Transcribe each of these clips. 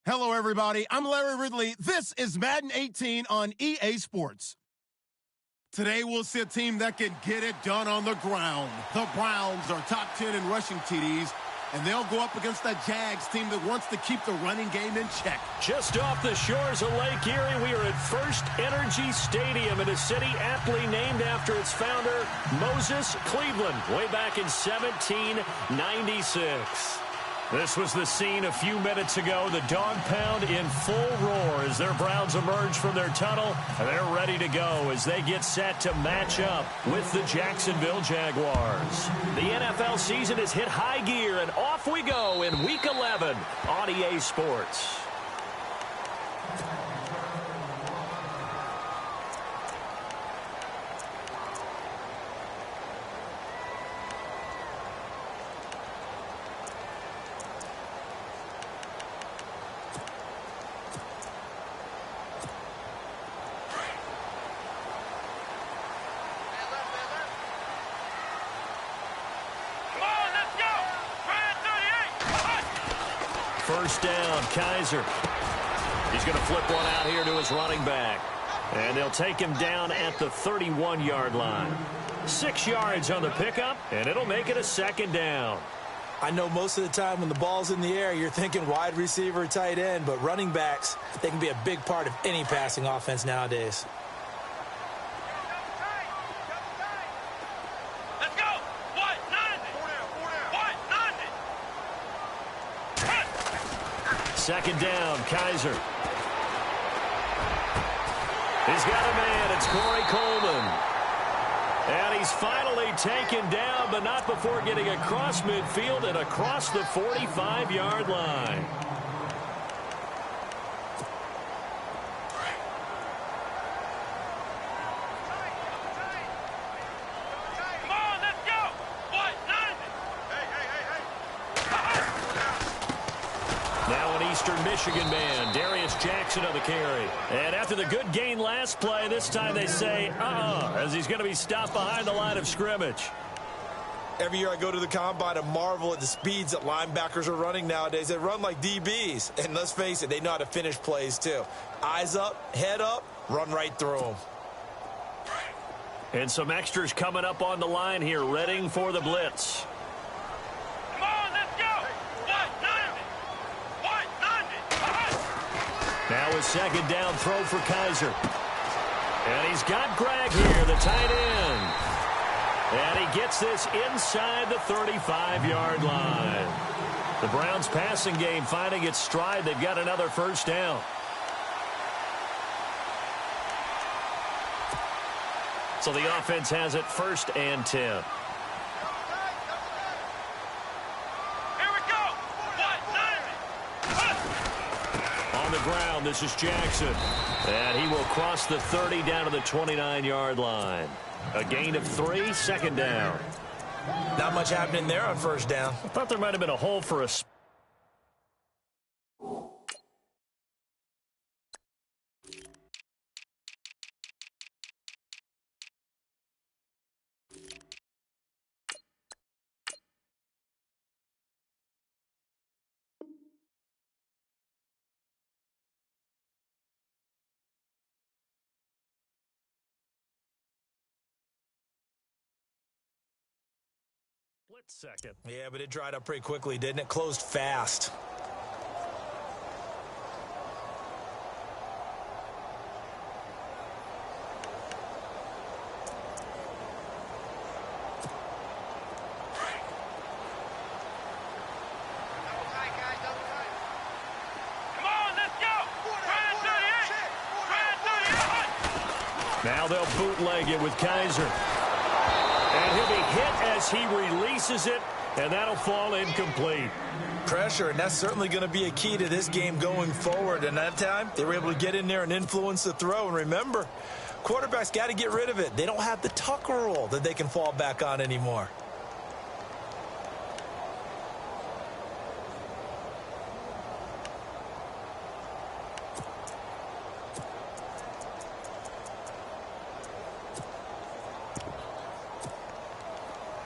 Hello, everybody. I'm Larry Ridley. This is Madden 18 on EA Sports. Today, we'll see a team that can get it done on the ground. The Browns are top 10 in rushing TDs, and they'll go up against that Jags team that wants to keep the running game in check. Just off the shores of Lake Erie, we are at First Energy Stadium in a city aptly named after its founder, Moses Cleveland, way back in 1796. This was the scene a few minutes ago. The dog pound in full roar as their Browns emerge from their tunnel. And they're ready to go as they get set to match up with the Jacksonville Jaguars. The NFL season has hit high gear, and off we go in Week 11 on EA Sports. First down, Kaiser. He's going to flip one out here to his running back. And they'll take him down at the 31-yard line. 6 yards on the pickup, and it'll make it a second down. I know most of the time when the ball's in the air, you're thinking wide receiver, tight end, but running backs, they can be a big part of any passing offense nowadays. Second down, Kaiser. He's got a man. It's Corey Coleman. And he's finally taken down, but not before getting across midfield and across the 45-yard line. Eastern Michigan man, Darius Jackson on the carry. And after the good gain last play, this time they say, as he's going to be stopped behind the line of scrimmage. Every year I go to the combine and marvel at the speeds that linebackers are running nowadays. They run like DBs. And let's face it, they know how to finish plays too. Eyes up, head up, run right through them. And some extras coming up on the line here, readying for the blitz. Now a second down throw for Kaiser. And he's got Greg here, the tight end. And he gets this inside the 35-yard line. The Browns passing game finding its stride. They've got another first down. So the offense has it 1st and 10. Ground. This is Jackson. And he will cross the 30 down to the 29-yard line. A gain of 3, second down. Not much happening there on first down. I thought there might have been a hole for a second. Yeah, but it dried up pretty quickly, didn't it? Closed fast. Now they'll bootleg it with Kaiser. And he'll be hit as he releases it, and that'll fall incomplete. Pressure, and that's certainly going to be a key to this game going forward. And that time, they were able to get in there and influence the throw. And remember, quarterbacks got to get rid of it. They don't have the Tucker rule that they can fall back on anymore.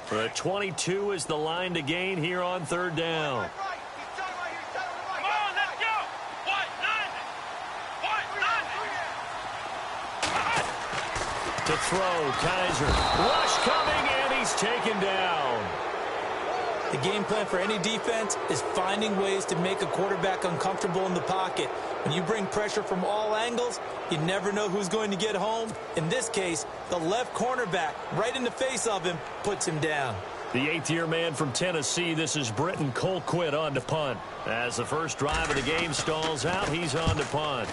The 22 is the line to gain here on 3rd down. Come on, let's go! The throw, Kaiser. Rush coming, and he's taken down. The game plan for any defense is finding ways to make a quarterback uncomfortable in the pocket. When you bring pressure from all angles, you never know who's going to get home. In this case, the left cornerback, right in the face of him, puts him down. The eighth-year man from Tennessee, this is Britton Colquitt on to punt. As the first drive of the game stalls out, he's on to punt.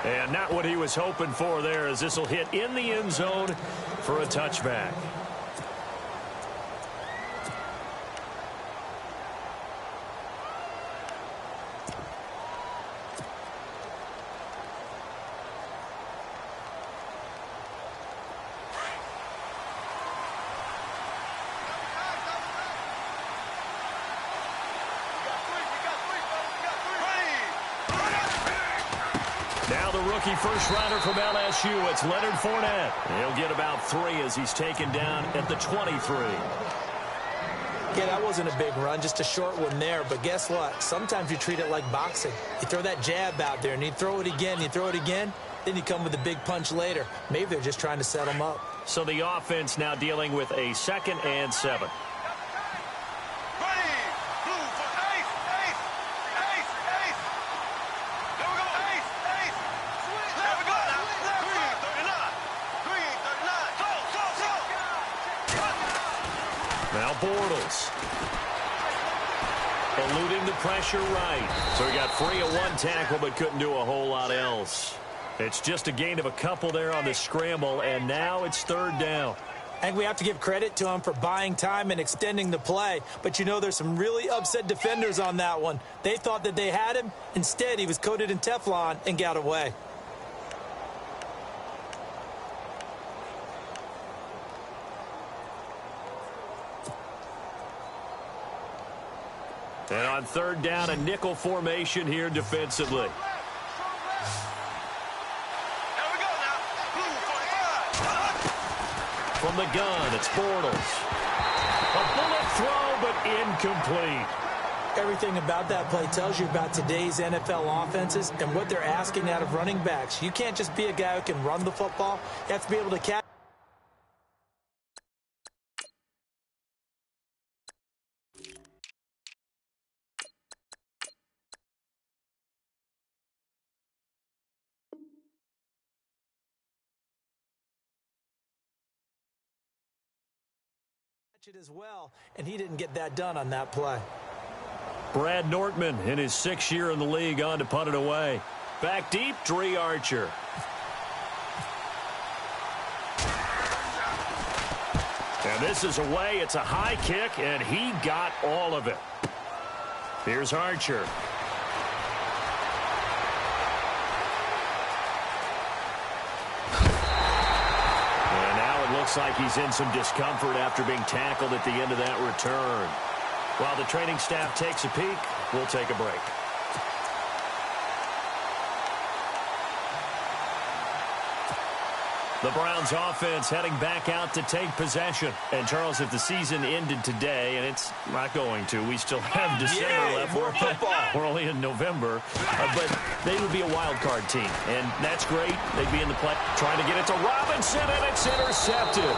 And not what he was hoping for there, as this will hit in the end zone for a touchback. Now the rookie first-rounder from LSU, it's Leonard Fournette. He'll get about 3 as he's taken down at the 23. Yeah, that wasn't a big run, just a short one there. But guess what? Sometimes you treat it like boxing. You throw that jab out there, and you throw it again, then you come with a big punch later. Maybe they're just trying to set him up. So the offense now dealing with a 2nd and 7. Now Bortles. Eluding the pressure right. So he got free of one tackle but couldn't do a whole lot else. It's just a gain of a couple there on the scramble, and now it's 3rd down. I think we have to give credit to him for buying time and extending the play. But, you know, there's some really upset defenders on that one. They thought that they had him. Instead, he was coated in Teflon and got away. And on 3rd down, a nickel formation here defensively. From the gun, it's Bortles. A bullet throw, but incomplete. Everything about that play tells you about today's NFL offenses and what they're asking out of running backs. You can't just be a guy who can run the football. You have to be able to catch it as well, and he didn't get that done on that play. Brad Nortman in his 6th year in the league on to punt it away. Back deep, Dre Archer. And this is away. It's a high kick, and he got all of it. Here's Archer. Looks like he's in some discomfort after being tackled at the end of that return. While the training staff takes a peek, we'll take a break. The Browns offense heading back out to take possession. And, Charles, if the season ended today, and it's not going to, we still have December left. More football. We're only in November. But they would be a wild card team. And that's great. They'd be in the play. Trying to get it to Robinson, and it's intercepted.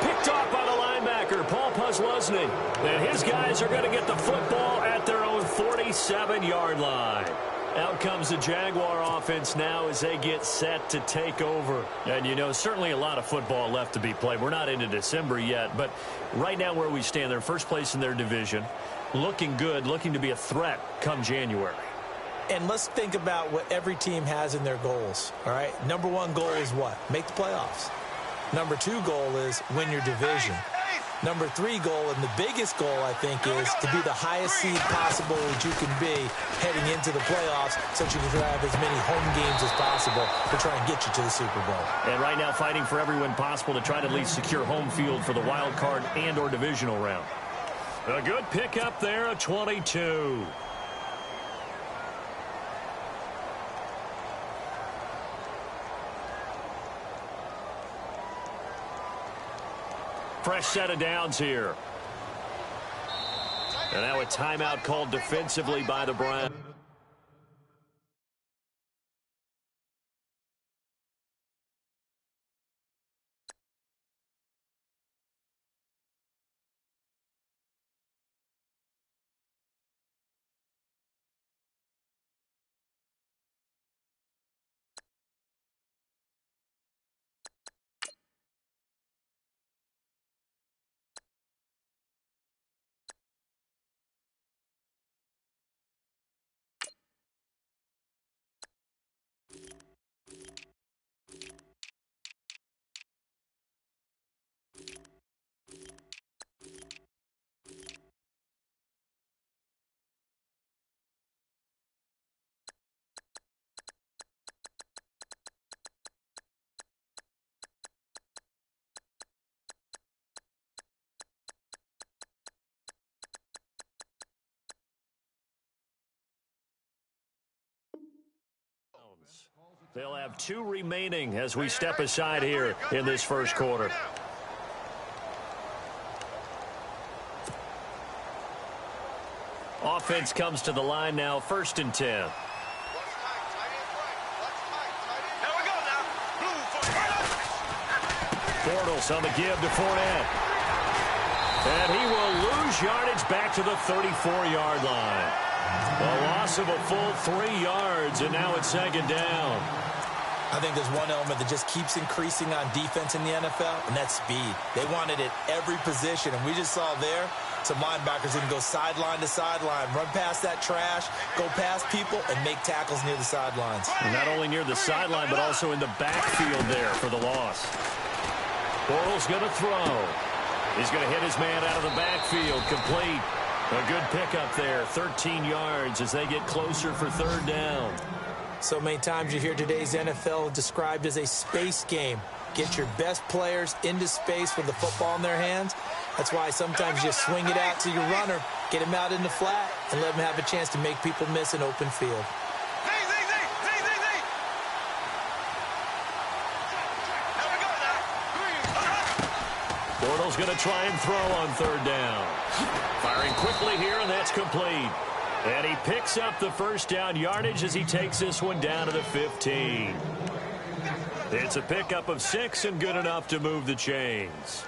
Picked off by the linebacker, Paul Puslesny. And his guys are going to get the football at their own 47-yard line. Out comes the Jaguar offense now as they get set to take over. And, you know, certainly a lot of football left to be played. We're not into December yet, but right now where we stand, they're first place in their division. Looking good, looking to be a threat come January. And let's think about what every team has in their goals, all right? Number 1 goal is what? Make the playoffs. Number 2 goal is win your division. Number 3 goal, and the biggest goal, I think, is to be the highest seed possible that you can be heading into the playoffs so that you can have as many home games as possible to try and get you to the Super Bowl. And right now fighting for every win possible to try to at least secure home field for the wild card and or divisional round. A good pickup there, a 22. Fresh set of downs here. And now a timeout called defensively by the Browns. They'll have 2 remaining as we step aside here in this first quarter. Offense comes to the line now, 1st and 10. Bortles on the give to Fournette. And he will lose yardage back to the 34-yard line. A loss of a full 3 yards, and now it's 2nd down. I think there's one element that just keeps increasing on defense in the NFL, and that's speed. They want it at every position, and we just saw there some linebackers can go sideline to sideline, run past that trash, go past people, and make tackles near the sidelines. And not only near the sideline, but also in the backfield there for the loss. Bortles going to throw. He's going to hit his man out of the backfield, complete. A good pickup there, 13 yards as they get closer for 3rd down. So many times you hear today's NFL described as a space game. Get your best players into space with the football in their hands. That's why sometimes you swing it out to your runner, get him out in the flat, and let him have a chance to make people miss an open field. Bortles going to try and throw on 3rd down. Firing quickly here, and that's complete. And he picks up the 1st down yardage as he takes this one down to the 15. It's a pickup of 6 and good enough to move the chains.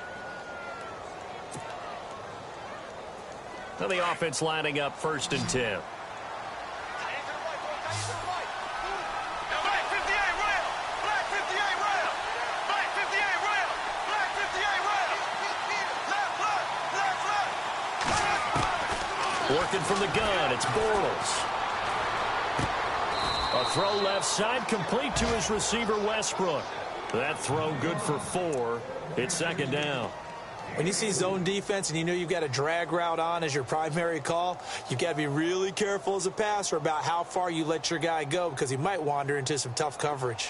Now the offense lining up 1st and 10. Working from the gun, it's Bortles. A throw left side, complete to his receiver, Westbrook. That throw good for 4. It's 2nd down. When you see zone defense and you know you've got a drag route on as your primary call, you've got to be really careful as a passer about how far you let your guy go because he might wander into some tough coverage.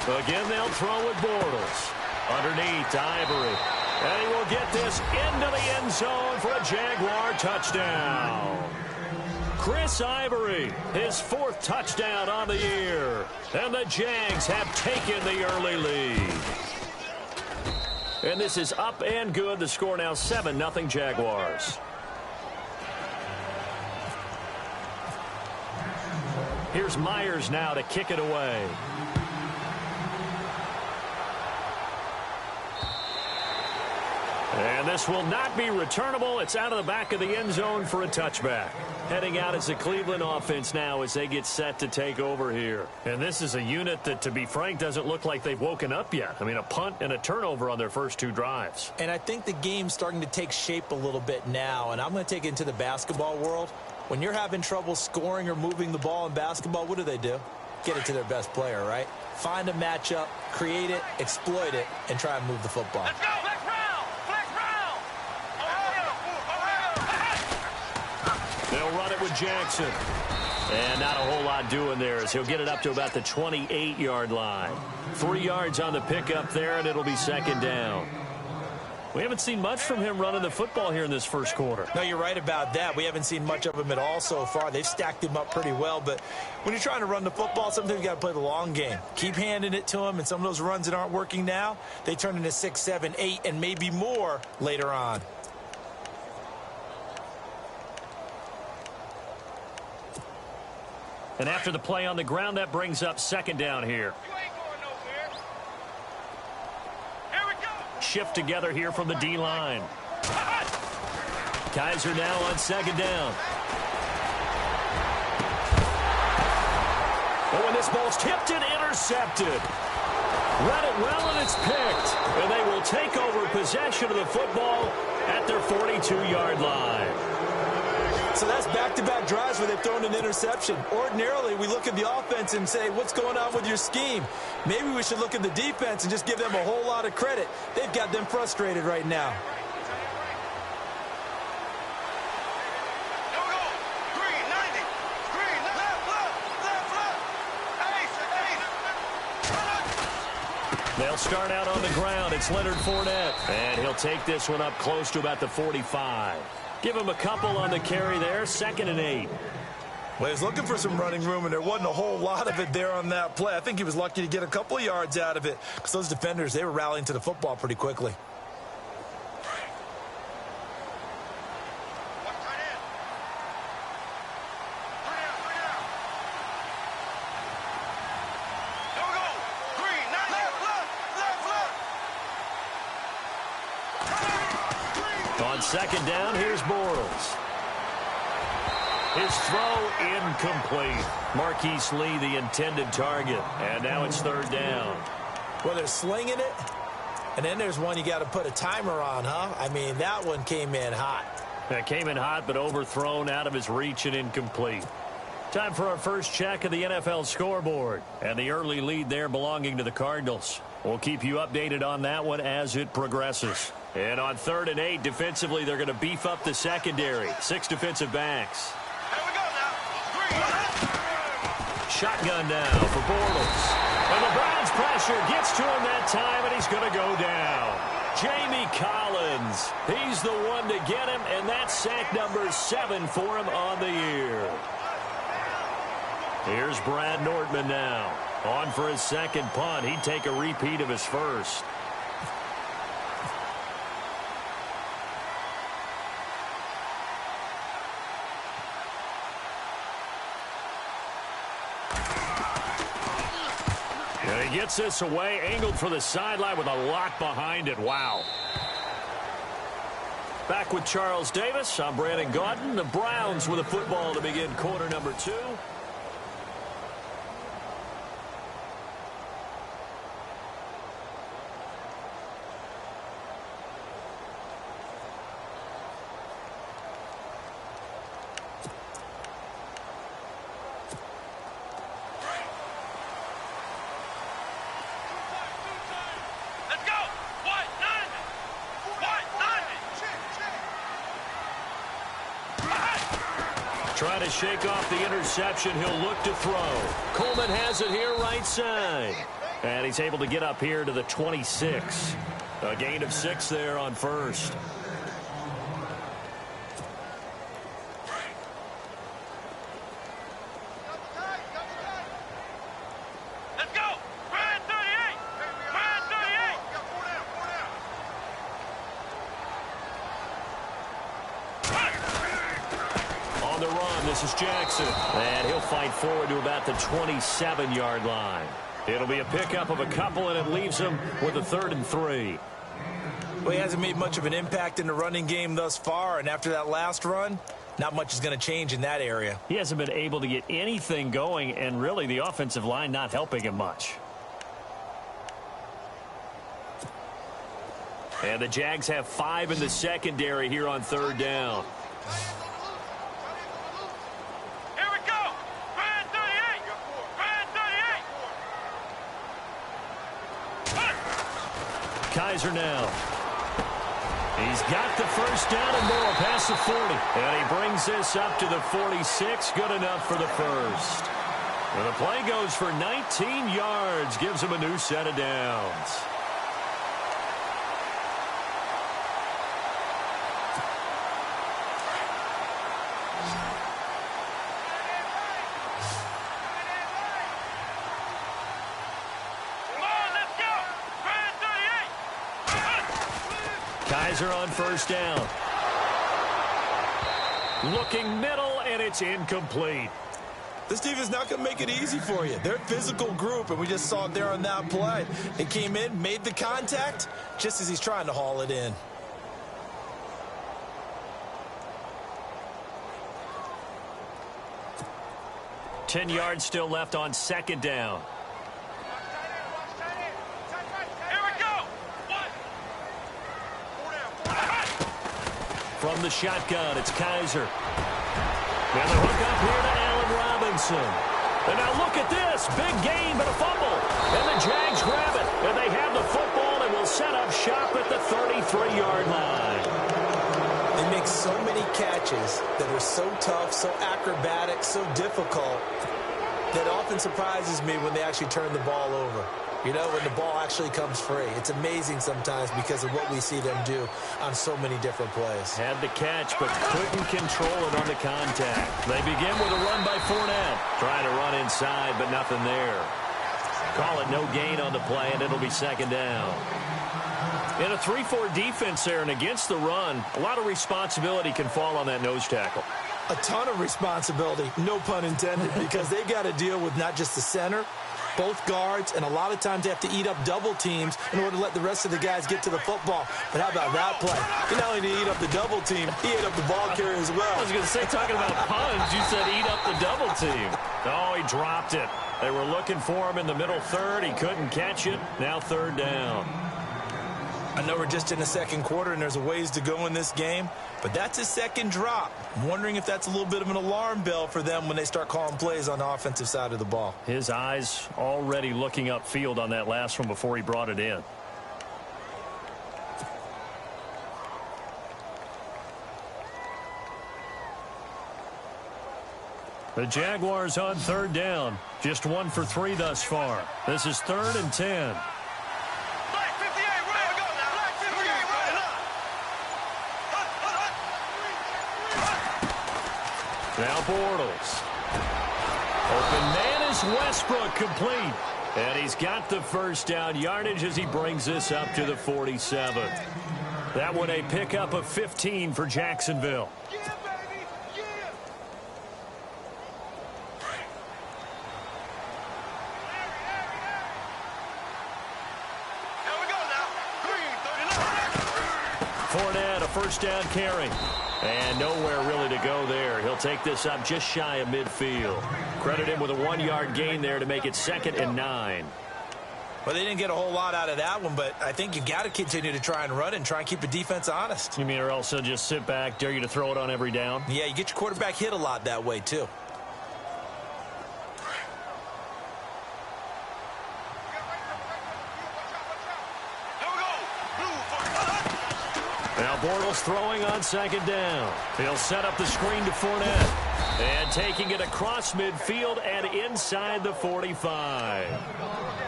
Again, they'll throw with Bortles. Underneath to Ivory. And he will get this into the end zone for a Jaguar touchdown. Chris Ivory, his 4th touchdown on the year. And the Jags have taken the early lead. And this is up and good. The score now 7-0 Jaguars. Here's Myers now to kick it away. And this will not be returnable. It's out of the back of the end zone for a touchback. Heading out as the Cleveland offense now as they get set to take over here. And this is a unit that, to be frank, doesn't look like they've woken up yet. I mean, a punt and a turnover on their first 2 drives. And I think the game's starting to take shape a little bit now. And I'm going to take it into the basketball world. When you're having trouble scoring or moving the ball in basketball, what do? Get it to their best player, right? Find a matchup, create it, exploit it, and try and move the football. Let's go! They'll run it with Jackson. And not a whole lot doing there as he'll get it up to about the 28-yard line. 3 yards on the pickup there, and it'll be 2nd down. We haven't seen much from him running the football here in this first quarter. No, you're right about that. We haven't seen much of him at all so far. They've stacked him up pretty well. But when you're trying to run the football, sometimes you got to play the long game. Keep handing it to him, and some of those runs that aren't working now, they turn into 6, 7, 8, and maybe more later on. And after the play on the ground, that brings up 2nd down here. Shift together here from the D-line. Kaiser now on 2nd down. Oh, and this ball's tipped and intercepted. Read it well, and it's picked. And they will take over possession of the football at their 42-yard line. So that's back-to-back drives where they've thrown an interception. Ordinarily, we look at the offense and say, what's going on with your scheme? Maybe we should look at the defense and just give them a whole lot of credit. They've got them frustrated right now. They'll start out on the ground. It's Leonard Fournette. And he'll take this one up close to about the 45. Give him a couple on the carry there. 2nd and 8. Well, he was looking for some running room, and there wasn't a whole lot of it there on that play. I think he was lucky to get a couple of yards out of it because those defenders, they were rallying to the football pretty quickly. On 2nd down, here's Bortles. His throw incomplete. Marquise Lee, the intended target. And now it's 3rd down. Well, they're slinging it, and then there's one you got to put a timer on, huh? I mean, that one came in hot. That came in hot, but overthrown, out of his reach and incomplete. Time for our first check of the NFL scoreboard. And the early lead there belonging to the Cardinals. We'll keep you updated on that one as it progresses. And on 3rd and 8, defensively, they're going to beef up the secondary. 6 defensive backs. Shotgun now for Bortles. And the Browns pressure gets to him that time, and he's going to go down. Jamie Collins, he's the one to get him, and that's sack number 7 for him on the year. Here's Brad Nortman now. On for his 2nd punt. He'd take a repeat of his first. And he gets this away, angled for the sideline with a lot behind it. Wow. Back with Charles Davis. I'm Brandon Gaudin. The Browns with a football to begin quarter number 2. Trying to shake off the interception. He'll look to throw. Coleman has it here right side. And he's able to get up here to the 26. A gain of 6 there on 1st. Let's go. Brad 38. Brad 38. On the run, this is Jackson. And he'll fight forward to about the 27-yard line. It'll be a pickup of a couple, and it leaves him with a 3rd and 3. Well, he hasn't made much of an impact in the running game thus far, and after that last run, not much is going to change in that area. He hasn't been able to get anything going, and really the offensive line not helping him much. And the Jags have 5 in the secondary here on 3rd down. Here we go. Brad 38. Brad 38. Kaiser now. He's got the first down and more past the 40. And he brings this up to the 46. Good enough for the first. And the play goes for 19 yards. Gives him a new set of downs. Kaiser on first down. Looking middle, and it's incomplete. This team is not going to make it easy for you. They're a physical group, and we just saw it there on that play. They came in, made the contact, just as he's trying to haul it in. Ten yards still left on 2nd down. From the shotgun, it's Kaiser. And the hook up here to Allen Robinson. And now look at this. Big gain, but a fumble. And the Jags grab it. And they have the football and will set up shop at the 33-yard line. They make so many catches that are so tough, so acrobatic, so difficult, that often surprises me when they actually turn the ball over. You know, when the ball actually comes free. It's amazing sometimes because of what we see them do on so many different plays. Had the catch, but couldn't control it on the contact. They begin with a run by Fournette. Trying to run inside, but nothing there. Call it no gain on the play, and it'll be second down. In a 3-4 defense there and against the run, a lot of responsibility can fall on that nose tackle. A ton of responsibility, no pun intended, because they've got to deal with not just the center, both guards, and a lot of times they have to eat up double teams in order to let the rest of the guys get to the football. But how about that play? He not only did he eat up the double team, he ate up the ball carrier as well. I was going to say, talking about puns, you said eat up the double team. Oh, he dropped it. They were looking for him in the middle third. He couldn't catch it. Now third down. I know we're just in the second quarter and there's a ways to go in this game, but that's a second drop. I'm wondering if that's a little bit of an alarm bell for them when they start calling plays on the offensive side of the ball. His eyes already looking upfield on that last one before he brought it in. The Jaguars on third down. Just 1 for 3 thus far. This is 3rd and 10. Now Bortles. Open man is Westbrook, complete. And he's got the first down yardage as he brings this up to the 47. That one a pickup of 15 for Jacksonville. Fournette, a first down carry. And nowhere really to go there. He'll take this up just shy of midfield. Credit him with a 1-yard gain there to make it 2nd and 9. Well, they didn't get a whole lot out of that one, but I think you've got to continue to try and run and try and keep the defense honest. You mean or else they'll just sit back, dare you to throw it on every down? Yeah, you get your quarterback hit a lot that way, too. Now Bortles throwing on 2nd down. He'll set up the screen to Fournette. And taking it across midfield and inside the 45.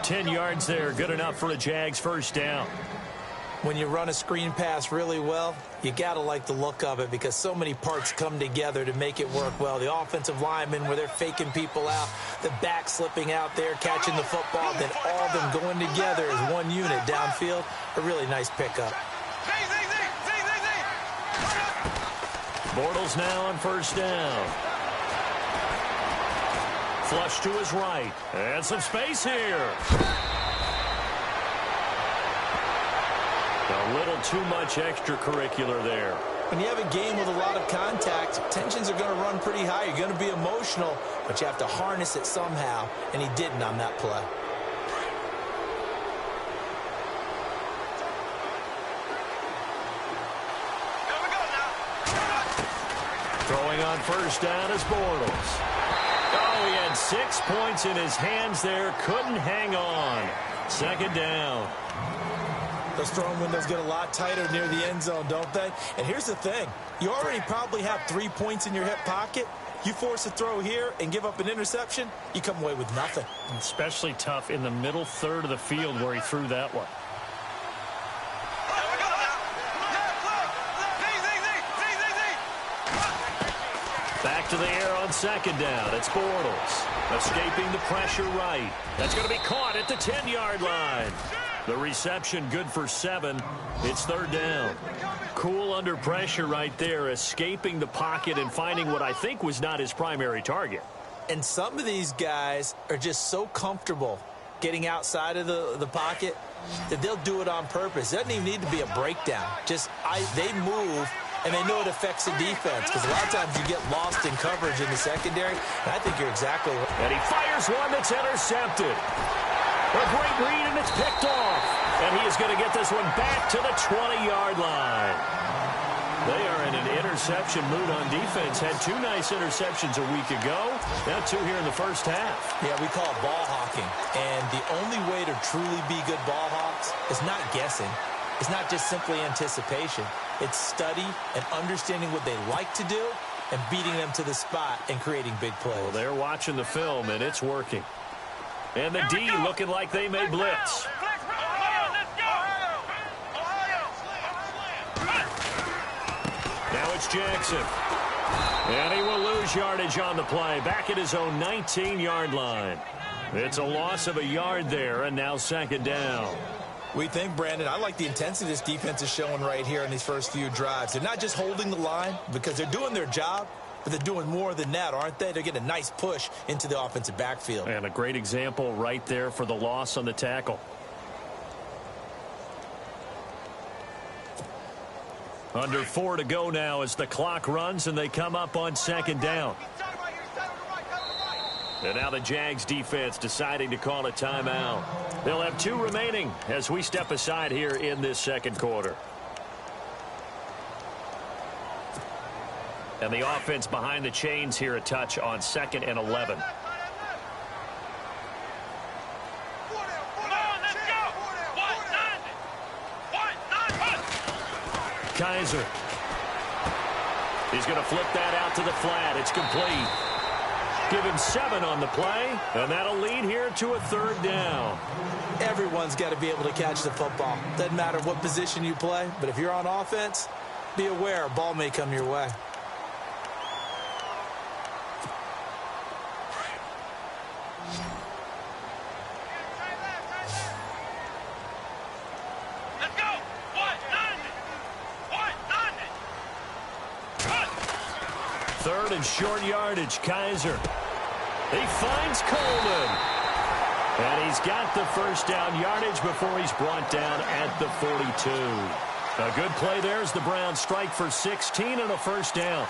10 yards there, good enough for a Jags first down. When you run a screen pass really well, you got to like the look of it because so many parts come together to make it work well. The offensive linemen where they're faking people out, the back slipping out there, catching the football, then all of them going together as one unit downfield. A really nice pickup. Bortles now on first down. Flush to his right. And some space here. A little too much extracurricular there. When you have a game with a lot of contact, tensions are going to run pretty high. You're going to be emotional, but you have to harness it somehow, and he didn't on that play. Throwing on first down is Bortles. Oh, he had 6 points in his hands there. Couldn't hang on. 2nd down. Those throwing windows get a lot tighter near the end zone, don't they? And here's the thing. You already probably have 3 points in your hip pocket. You force a throw here and give up an interception, you come away with nothing. Especially tough in the middle third of the field where he threw that one. Back to the air on 2nd down. It's Bortles. Escaping the pressure right. That's going to be caught at the 10-yard line. The reception good for 7. It's 3rd down. Cool under pressure right there, escaping the pocket and finding what I think was not his primary target. And some of these guys are just so comfortable getting outside of the pocket that they'll do it on purpose. It doesn't even need to be a breakdown. They move, and they know it affects the defense because a lot of times you get lost in coverage in the secondary, and I think you're exactly right. And he fires one that's intercepted. A great read, and it's picked off. And he is going to get this one back to the 20-yard line. They are in an interception mood on defense. Had 2 nice interceptions a week ago. Now 2 here in the first half. Yeah, we call it ball hawking. And the only way to truly be good ball hawks is not guessing. It's not just simply anticipation. It's study and understanding what they like to do and beating them to the spot and creating big plays. Well, they're watching the film, and it's working. And the D looking like they may blitz. Now it's Jackson. And he will lose yardage on the play. Back at his own 19-yard line. It's a loss of a yard there, and now second down. We think, Brandon, I like the intensity this defense is showing right here in these first few drives. They're not just holding the line because they're doing their job, but they're doing more than that, aren't they? They're getting a nice push into the offensive backfield. And a great example right there for the loss on the tackle. Under 4 to go now as the clock runs and they come up on second down. And now the Jags defense deciding to call a timeout. They'll have 2 remaining as we step aside here in this second quarter. And the offense behind the chains here a touch on 2nd and 11. Kaiser. He's going to flip that out to the flat. It's complete. Give him 7 on the play, and that'll lead here to a 3rd down. Everyone's got to be able to catch the football. Doesn't matter what position you play, but if you're on offense, be aware a ball may come your way. Third and short yardage, Kaiser. He finds Coleman. And he's got the first down yardage before he's brought down at the 42. A good play there as the Browns strike for 16 and a first down.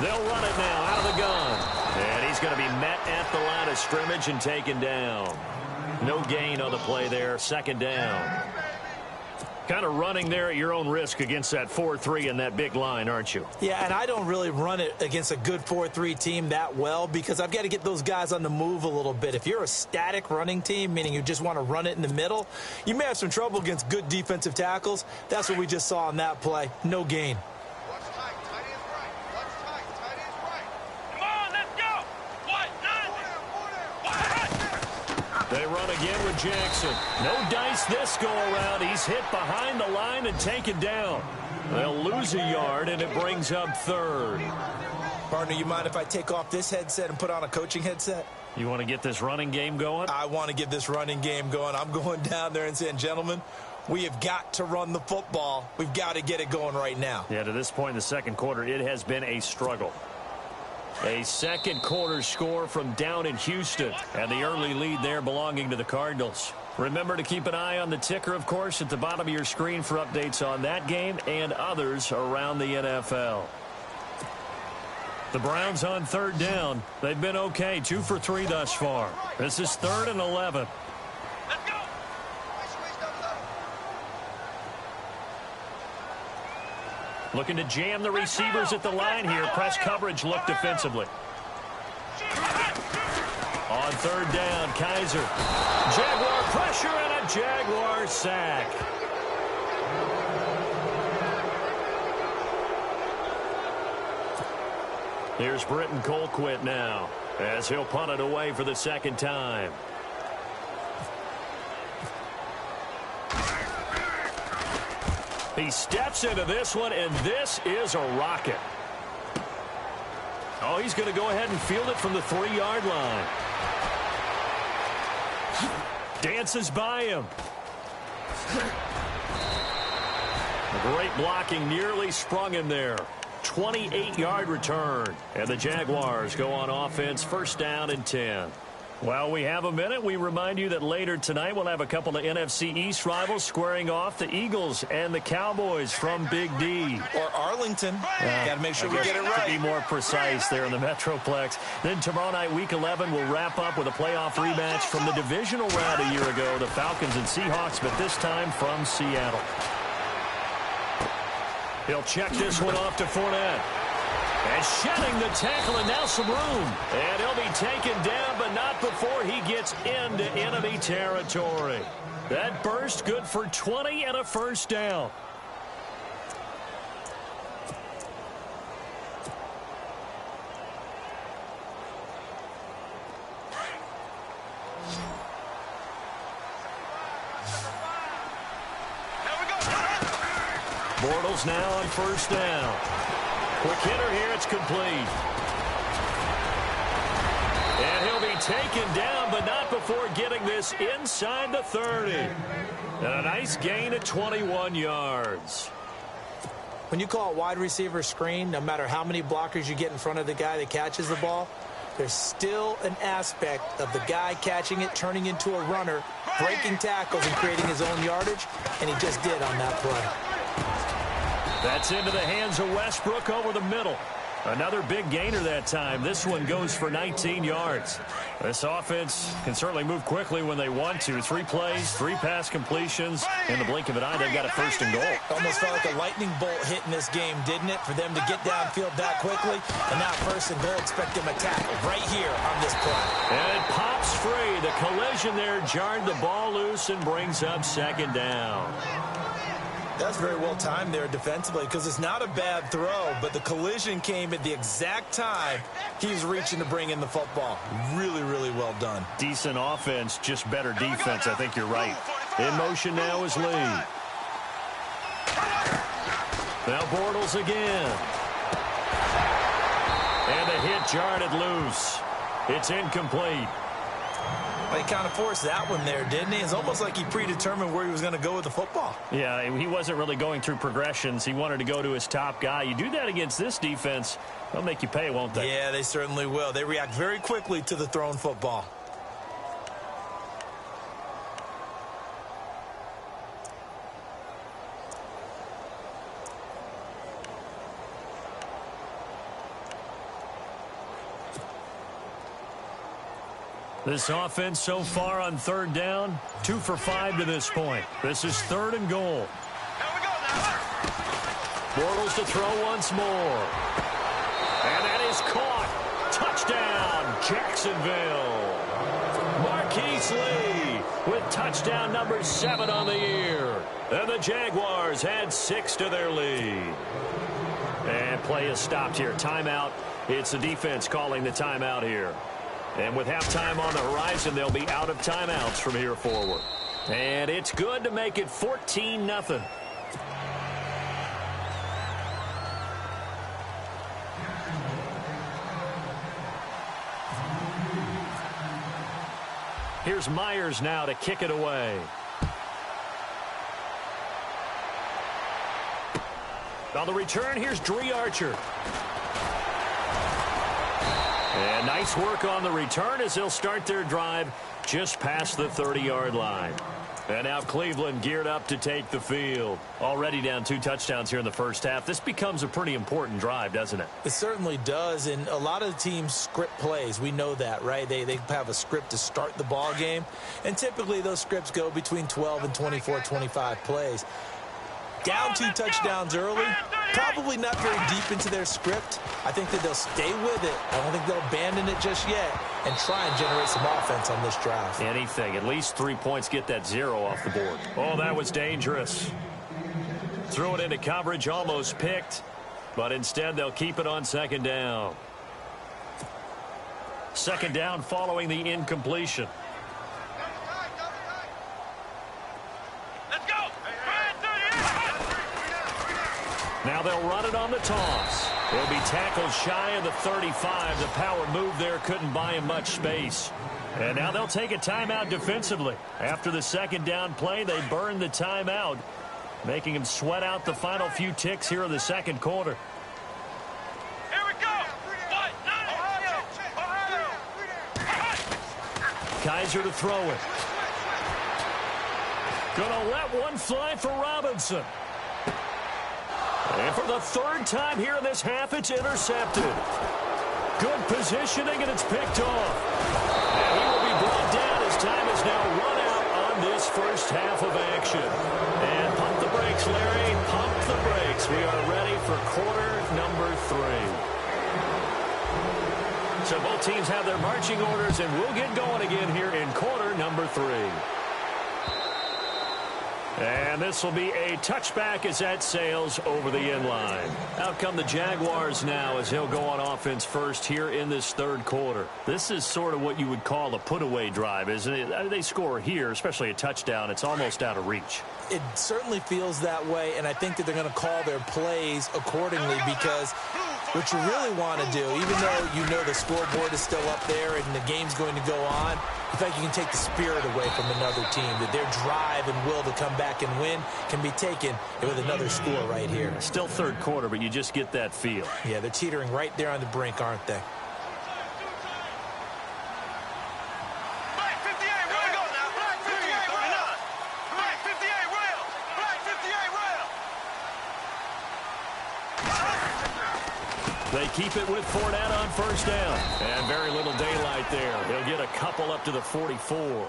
They'll run it now out of the gun. And he's going to be met at the line of scrimmage and taken down. No gain on the play there. Second down. Kind of running there at your own risk against that 4-3 and that big line, aren't you? Yeah, and I don't really run it against a good 4-3 team that well because I've got to get those guys on the move a little bit. If you're a static running team, meaning you just want to run it in the middle, you may have some trouble against good defensive tackles. That's what we just saw on that play. No gain. They run again with Jackson. No dice this go-around. He's hit behind the line and taken down. They'll lose a yard, and it brings up 3rd. Partner, you mind if I take off this headset and put on a coaching headset? You want to get this running game going? I want to get this running game going. I'm going down there and saying, gentlemen, we have got to run the football. We've got to get it going right now. Yeah, to this point in the second quarter, it has been a struggle. A second quarter score from down in Houston, and the early lead there belonging to the Cardinals. Remember to keep an eye on the ticker, of course, at the bottom of your screen for updates on that game and others around the NFL. The Browns on 3rd down. They've been okay, 2 for 3 thus far. This is 3rd and 11. Looking to jam the receivers at the line here. Press coverage look defensively. On 3rd down, Kaiser. Jaguar pressure and a Jaguar sack. Here's Britton Colquitt now as he'll punt it away for the 2nd time. He steps into this one, and this is a rocket. Oh, he's going to go ahead and field it from the 3-yard line. Dances by him. Great blocking, nearly sprung him there. 28-yard return. And the Jaguars go on offense, 1st down and 10. Well, we have a minute. We remind you that later tonight we'll have a couple of NFC East rivals squaring off, the Eagles and the Cowboys from Big D. Or Arlington. Got to make sure we get it right. To be more precise there in the Metroplex. Then tomorrow night, Week 11, will wrap up with a playoff rematch from the divisional round a year ago, the Falcons and Seahawks, but this time from Seattle. He'll check this one off to Fournette. And shedding the tackle, and now some room. And he'll be taken down, but not before he gets into enemy territory. That burst good for 20 and a first down. Bortles now on first down. Quick hitter here, it's complete. And he'll be taken down, but not before getting this inside the 30. And a nice gain of 21 yards. When you call it wide receiver screen, no matter how many blockers you get in front of the guy that catches the ball, there's still an aspect of the guy catching it, turning into a runner, breaking tackles and creating his own yardage, and he just did on that play. That's into the hands of Westbrook over the middle. Another big gainer that time. This one goes for 19 yards. This offense can certainly move quickly when they want to. 3 plays, 3 pass completions. In the blink of an eye, they've got a first and goal. Almost felt like a lightning bolt hit in this game, didn't it? For them to get downfield that quickly. And now first and goal, expect them to tackle right here on this play. And it pops free. The collision there jarred the ball loose and brings up second down. That's very well timed there defensively because it's not a bad throw, but the collision came at the exact time he was reaching to bring in the football. Really, really well done. Decent offense, just better defense. I think you're right. In motion now is Lee. Now Bortles again. And a hit jarred it loose. It's incomplete. He kind of forced that one there, didn't he? It's almost like he predetermined where he was going to go with the football. Yeah, he wasn't really going through progressions. He wanted to go to his top guy. You do that against this defense, they'll make you pay, won't they? Yeah, they certainly will. They react very quickly to the thrown football. This offense so far on third down, 2 for 5 to this point. This is 3rd and goal. Bortles to throw once more. And that is caught. Touchdown, Jacksonville. Marquise Lee with touchdown number 7 on the year. And the Jaguars add 6 to their lead. And play is stopped here. Timeout. It's the defense calling the timeout here. And with halftime on the horizon, they'll be out of timeouts from here forward. And it's good to make it 14-0. Here's Myers now to kick it away. On the return, here's Dree Archer. And nice work on the return as they'll start their drive just past the 30-yard line. And now Cleveland geared up to take the field. Already down 2 touchdowns here in the first half. This becomes a pretty important drive, doesn't it? It certainly does, and a lot of the teams script plays. We know that, right? They have a script to start the ball game, and typically those scripts go between 12 and 24, 25 plays. Down 2 touchdowns early, probably not very deep into their script. I think that they'll stay with it. I don't think they'll abandon it just yet and try and generate some offense on this drive. Anything. At least 3 points, get that 0 off the board. Oh, that was dangerous. Threw it into coverage, almost picked, but instead they'll keep it on 2nd down. 2nd down following the incompletion. Now they'll run it on the toss. He'll be tackled shy of the 35. The power move there couldn't buy him much space. And now they'll take a timeout defensively. After the 2nd down play, they burn the timeout, making him sweat out the final few ticks here in the 2nd quarter. Here we go. Kaiser to throw it. Gonna let one fly for Robinson. And for the 3rd time here in this half, it's intercepted. Good positioning, and it's picked off. And he will be brought down as time is now run out on this first half of action. And pump the brakes, Larry. Pump the brakes. We are ready So both teams have their marching orders, and we'll get going again here in quarter number 3. And this will be a touchback as that sails over the end line. Out come the Jaguars now as he'll go on offense first here in this third quarter. This is sort of what you would call a put-away drive, isn't it? They score here, especially a touchdown. It's almost out of reach. It certainly feels that way, and I think that they're going to call their plays accordingly because what you really want to do, even though you know the scoreboard is still up there and the game's going to go on, I think you can take the spirit away from another team, that their drive and will to come back and win can be taken with another score right here. Still third quarter, but you just get that feel. Yeah, they're teetering right there on the brink, aren't they? They keep it with Fournette on first down. And very little daylight there. He'll get a couple up to the 44.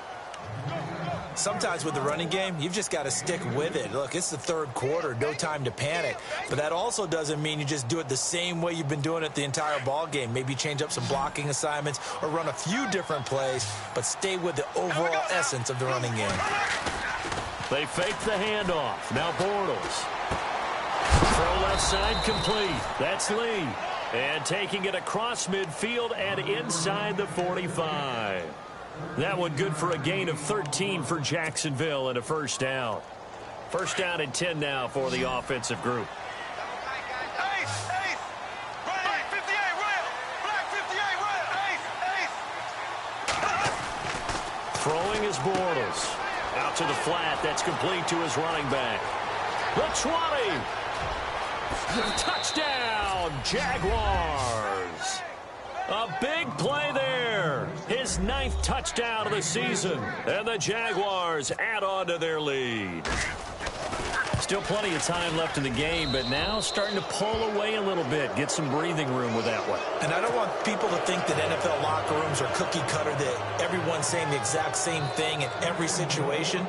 Sometimes with the running game, you've just got to stick with it. Look, it's the third quarter, no time to panic. But that also doesn't mean you just do it the same way you've been doing it the entire ball game. Maybe change up some blocking assignments or run a few different plays, but stay with the overall essence of the running game. They fake the handoff. Now Bortles. Throw left side complete. That's Lee. And taking it across midfield and inside the 45. That one good for a gain of 13 for Jacksonville and a first down. First down and 10 now for the offensive group. Throwing is Bortles. Out to the flat. That's complete to his running back. The 20. Touchdown, Jaguars. A big play there. His 9th touchdown of the season. And the Jaguars add on to their lead. Still plenty of time left in the game, but now starting to pull away a little bit. Get some breathing room with that one. And I don't want people to think that NFL locker rooms are cookie cutter, that everyone's saying the exact same thing in every situation.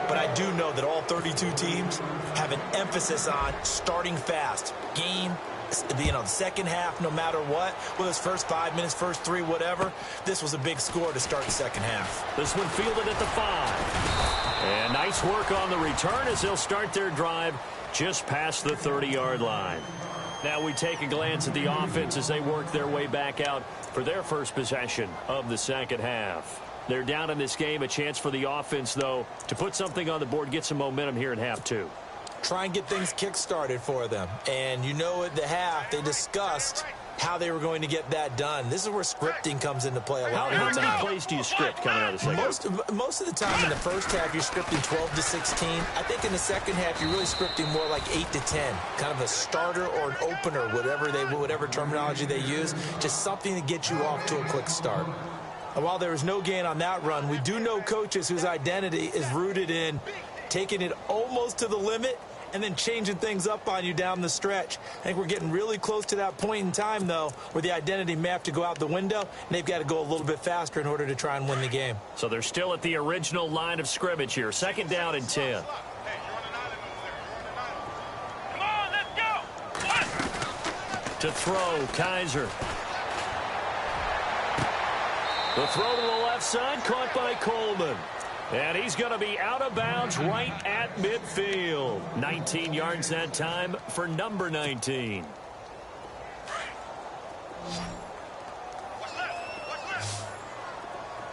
But I do know that all 32 teams have an emphasis on starting fast. Game, the second half, no matter what, whether it's first 5 minutes, first 3, whatever, this was a big score to start the second half. This one fielded at the 5. And nice work on the return as they'll start their drive just past the 30-yard line. Now we take a glance at the offense as they work their way back out for their first possession of the second half. They're down in this game. A chance for the offense, though, to put something on the board, get some momentum here in half 2. Try and get things kick-started for them. And you know at the half, they discussed how they were going to get that done. This is where scripting comes into play a lot of the time. How many plays do you script coming out of the second half? Most of the time in the first half, you're scripting 12 to 16. I think in the second half, you're really scripting more like 8 to 10. Kind of a starter or an opener, whatever terminology they use. Just something to get you off to a quick start. And while there was no gain on that run, we do know coaches whose identity is rooted in taking it almost to the limit and then changing things up on you down the stretch. I think we're getting really close to that point in time, though, where the identity may have to go out the window, and they've got to go a little bit faster in order to try and win the game. So they're still at the original line of scrimmage here. Second down and 10. Come on, let's go. To throw, Kaiser. The throw to the left side, caught by Coleman. And he's going to be out of bounds right at midfield. 19 yards that time for number 19.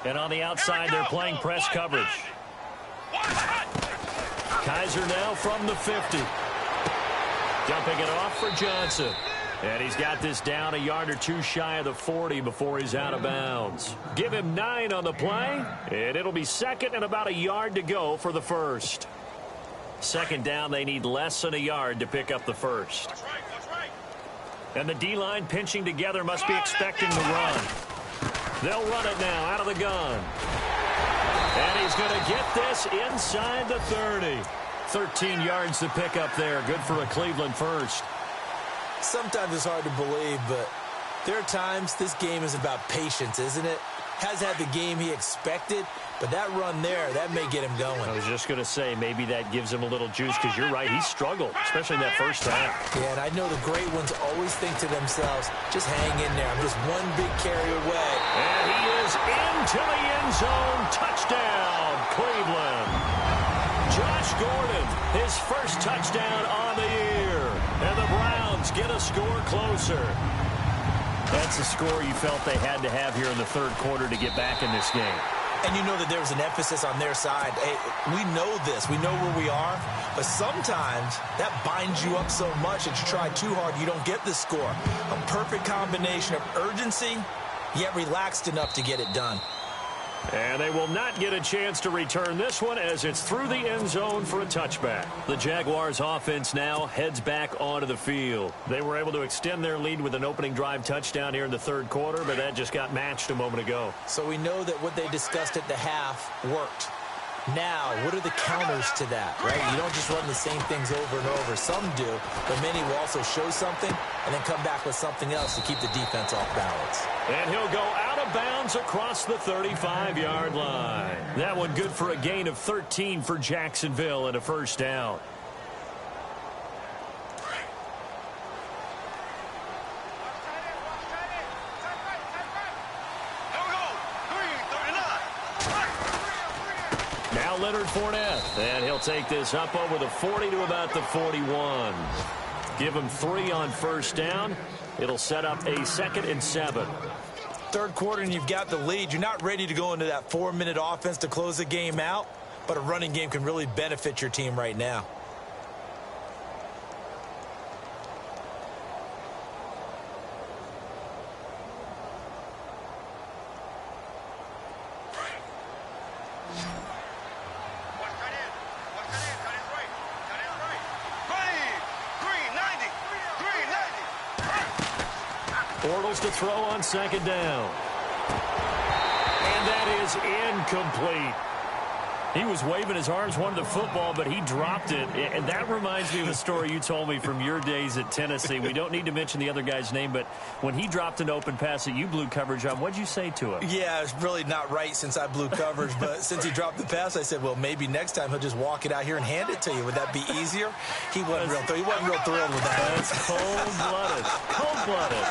And on the outside, they're playing press coverage. Kaiser now from the 50. Dumping it off for Johnson. And he's got this down a yard or two shy of the 40 before he's out of bounds. Give him 9 on the play, and it'll be second and about a yard to go for the first. Second down, they need less than a yard to pick up the first. And the D-line pinching together must be expecting the run. They'll run it now out of the gun. And he's going to get this inside the 30. 13 yards to pick up there. Good for a Cleveland first. Sometimes it's hard to believe, but there are times this game is about patience, isn't it? has had the game he expected, but that run there, that may get him going. I was just going to say, maybe that gives him a little juice, because you're right, he struggled, especially in that first half. Yeah, and I know the great ones always think to themselves, just hang in there. I'm just one big carry away. And he is into the end zone. Touchdown, Cleveland. Josh Gordon, his first touchdown on the year. And the Browns get a score closer. That's a score you felt they had to have here in the third quarter to get back in this game. And you know that there was an emphasis on their side. Hey, we know this. We know where we are. But sometimes that binds you up so much that you try too hard, you don't get the score. A perfect combination of urgency, yet relaxed enough to get it done. And they will not get a chance to return this one as it's through the end zone for a touchback. The Jaguars offense now heads back onto the field. They were able to extend their lead with an opening drive touchdown here in the third quarter, but that just got matched a moment ago. So we know that what they discussed at the half worked. Now, what are the counters to that, right? You don't just run the same things over and over. Some do, but many will also show something and then come back with something else to keep the defense off balance. And he'll go out of bounds across the 35-yard line. That one good for a gain of 13 for Jacksonville and a first down. Now Leonard Fournette, and he'll take this up over the 40 to about the 41. Give him 3 on first down. It'll set up a 2nd and 7. Third quarter and you've got the lead. You're not ready to go into that 4-minute offense to close the game out, but a running game can really benefit your team right now. Bortles to throw on 2nd down. And that is incomplete. He was waving his arms, wanted the football, but he dropped it. And that reminds me of a story you told me from your days at Tennessee. We don't need to mention the other guy's name, but when he dropped an open pass that you blew coverage on, what'd you say to him? Yeah, it's really not right since I blew coverage, but since he dropped the pass, I said, well, maybe next time he'll just walk it out here and hand it to you. Would that be easier? He wasn't real thrilled with that. That's cold-blooded. Cold-blooded.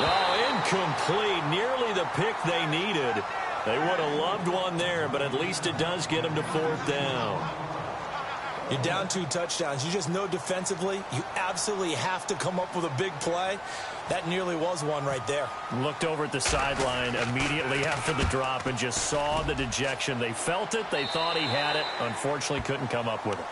Oh, incomplete. Nearly the pick they needed. They would have loved one there, but at least it does get them to 4th down. You're down 2 touchdowns. You just know defensively you absolutely have to come up with a big play. That nearly was one right there. Looked over at the sideline immediately after the drop and just saw the dejection. They felt it. They thought he had it. Unfortunately, couldn't come up with it.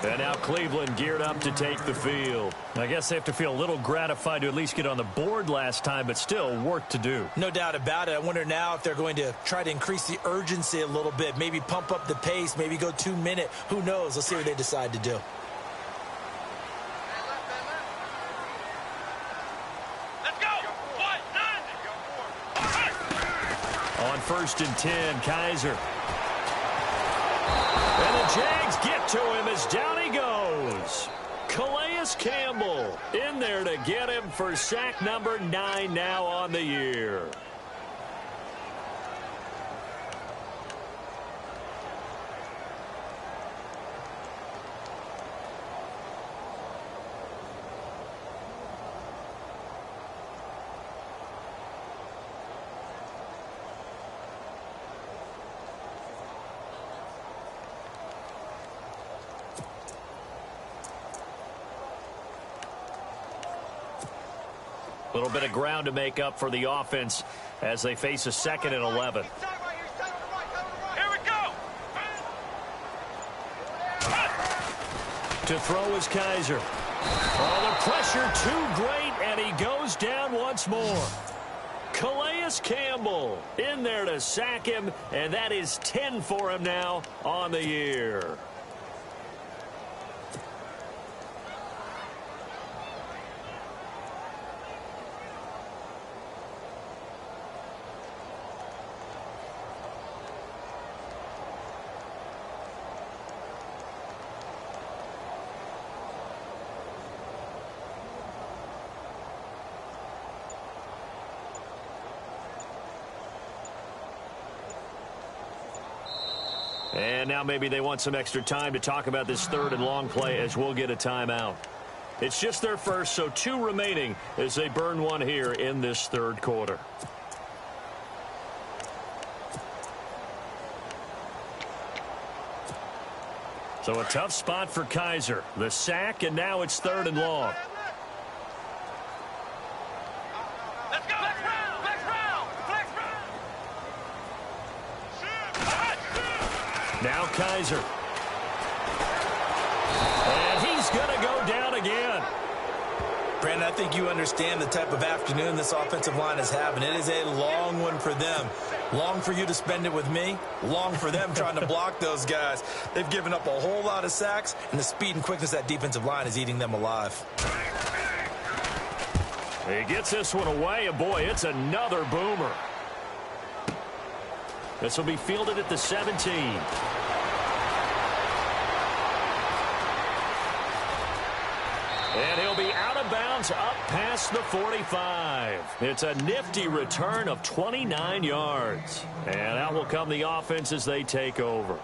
And now Cleveland geared up to take the field. I guess they have to feel a little gratified to at least get on the board last time, but still work to do. No doubt about it. I wonder now if they're going to try to increase the urgency a little bit, maybe pump up the pace, maybe go 2-minute. Who knows? Let's see what they decide to do. Let's go. On 1st and 10, Kaiser. And the Jags get to him as down he goes. Calais Campbell in there to get him for sack number 9 now on the year. A little bit of ground to make up for the offense as they face a 2nd and 11. Here we go. To throw is Kaiser. Oh, the pressure too great, and he goes down once more. Calais Campbell in there to sack him, and that is 10 for him now on the year. And now maybe they want some extra time to talk about this third and long play as we'll get a timeout. It's just their first, so 2 remaining as they burn one here in this third quarter. So a tough spot for Kaiser. The sack, and now it's 3rd and long. Let's go. Flex round. Flex round. Flex round. Now Kaiser. And he's going to go down again. Brandon, I think you understand the type of afternoon this offensive line is having. It is a long one for them. Long for you to spend it with me. Long for them trying to block those guys. They've given up a whole lot of sacks, and the speed and quickness of that defensive line is eating them alive. He gets this one away, and boy, it's another boomer. This will be fielded at the 17. And he'll be out of bounds up past the 45. It's a nifty return of 29 yards. And out will come the offense as they take over.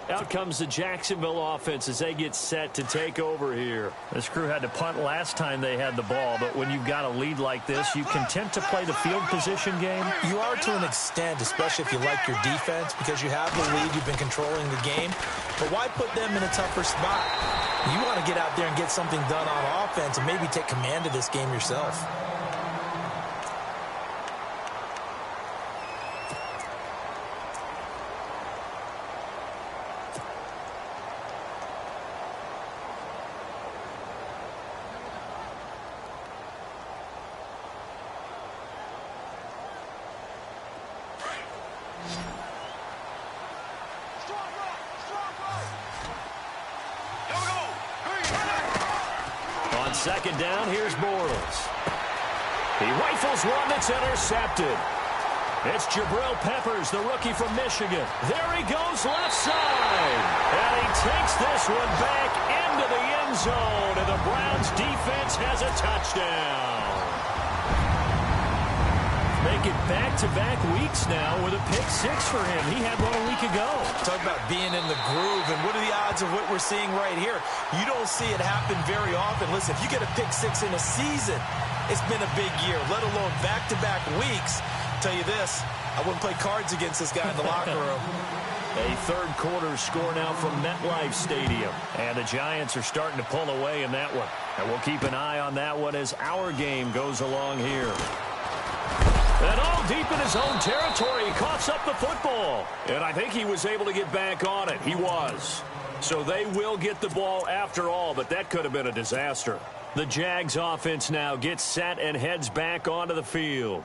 Out comes the Jacksonville offense as they get set to take over here. This crew had to punt last time they had the ball, but when you've got a lead like this, you content to play the field position game? You are to an extent, especially if you like your defense, because you have the lead, you've been controlling the game. But why put them in a tougher spot? You want to get out there and get something done on offense and maybe take command of this game yourself. Second down, here's Bortles. He rifles one that's intercepted. It's Jabril Peppers, the rookie from Michigan. There he goes left side. And he takes this one back into the end zone. And the Browns defense has a touchdown. Make it back-to-back weeks now with a pick 6 for him. He had one a week ago. Talk about being in the groove, and what are the odds of what we're seeing right here? You don't see it happen very often. Listen, if you get a pick 6 in a season, it's been a big year, let alone back-to-back weeks. I'll tell you this, I wouldn't play cards against this guy in the locker room. A third quarter score now from MetLife Stadium. And the Giants are starting to pull away in that one. And we'll keep an eye on that one as our game goes along here. And all deep in his own territory, he coughs up the football. And I think he was able to get back on it. He was. So they will get the ball after all, but that could have been a disaster. The Jags offense now gets set and heads back onto the field.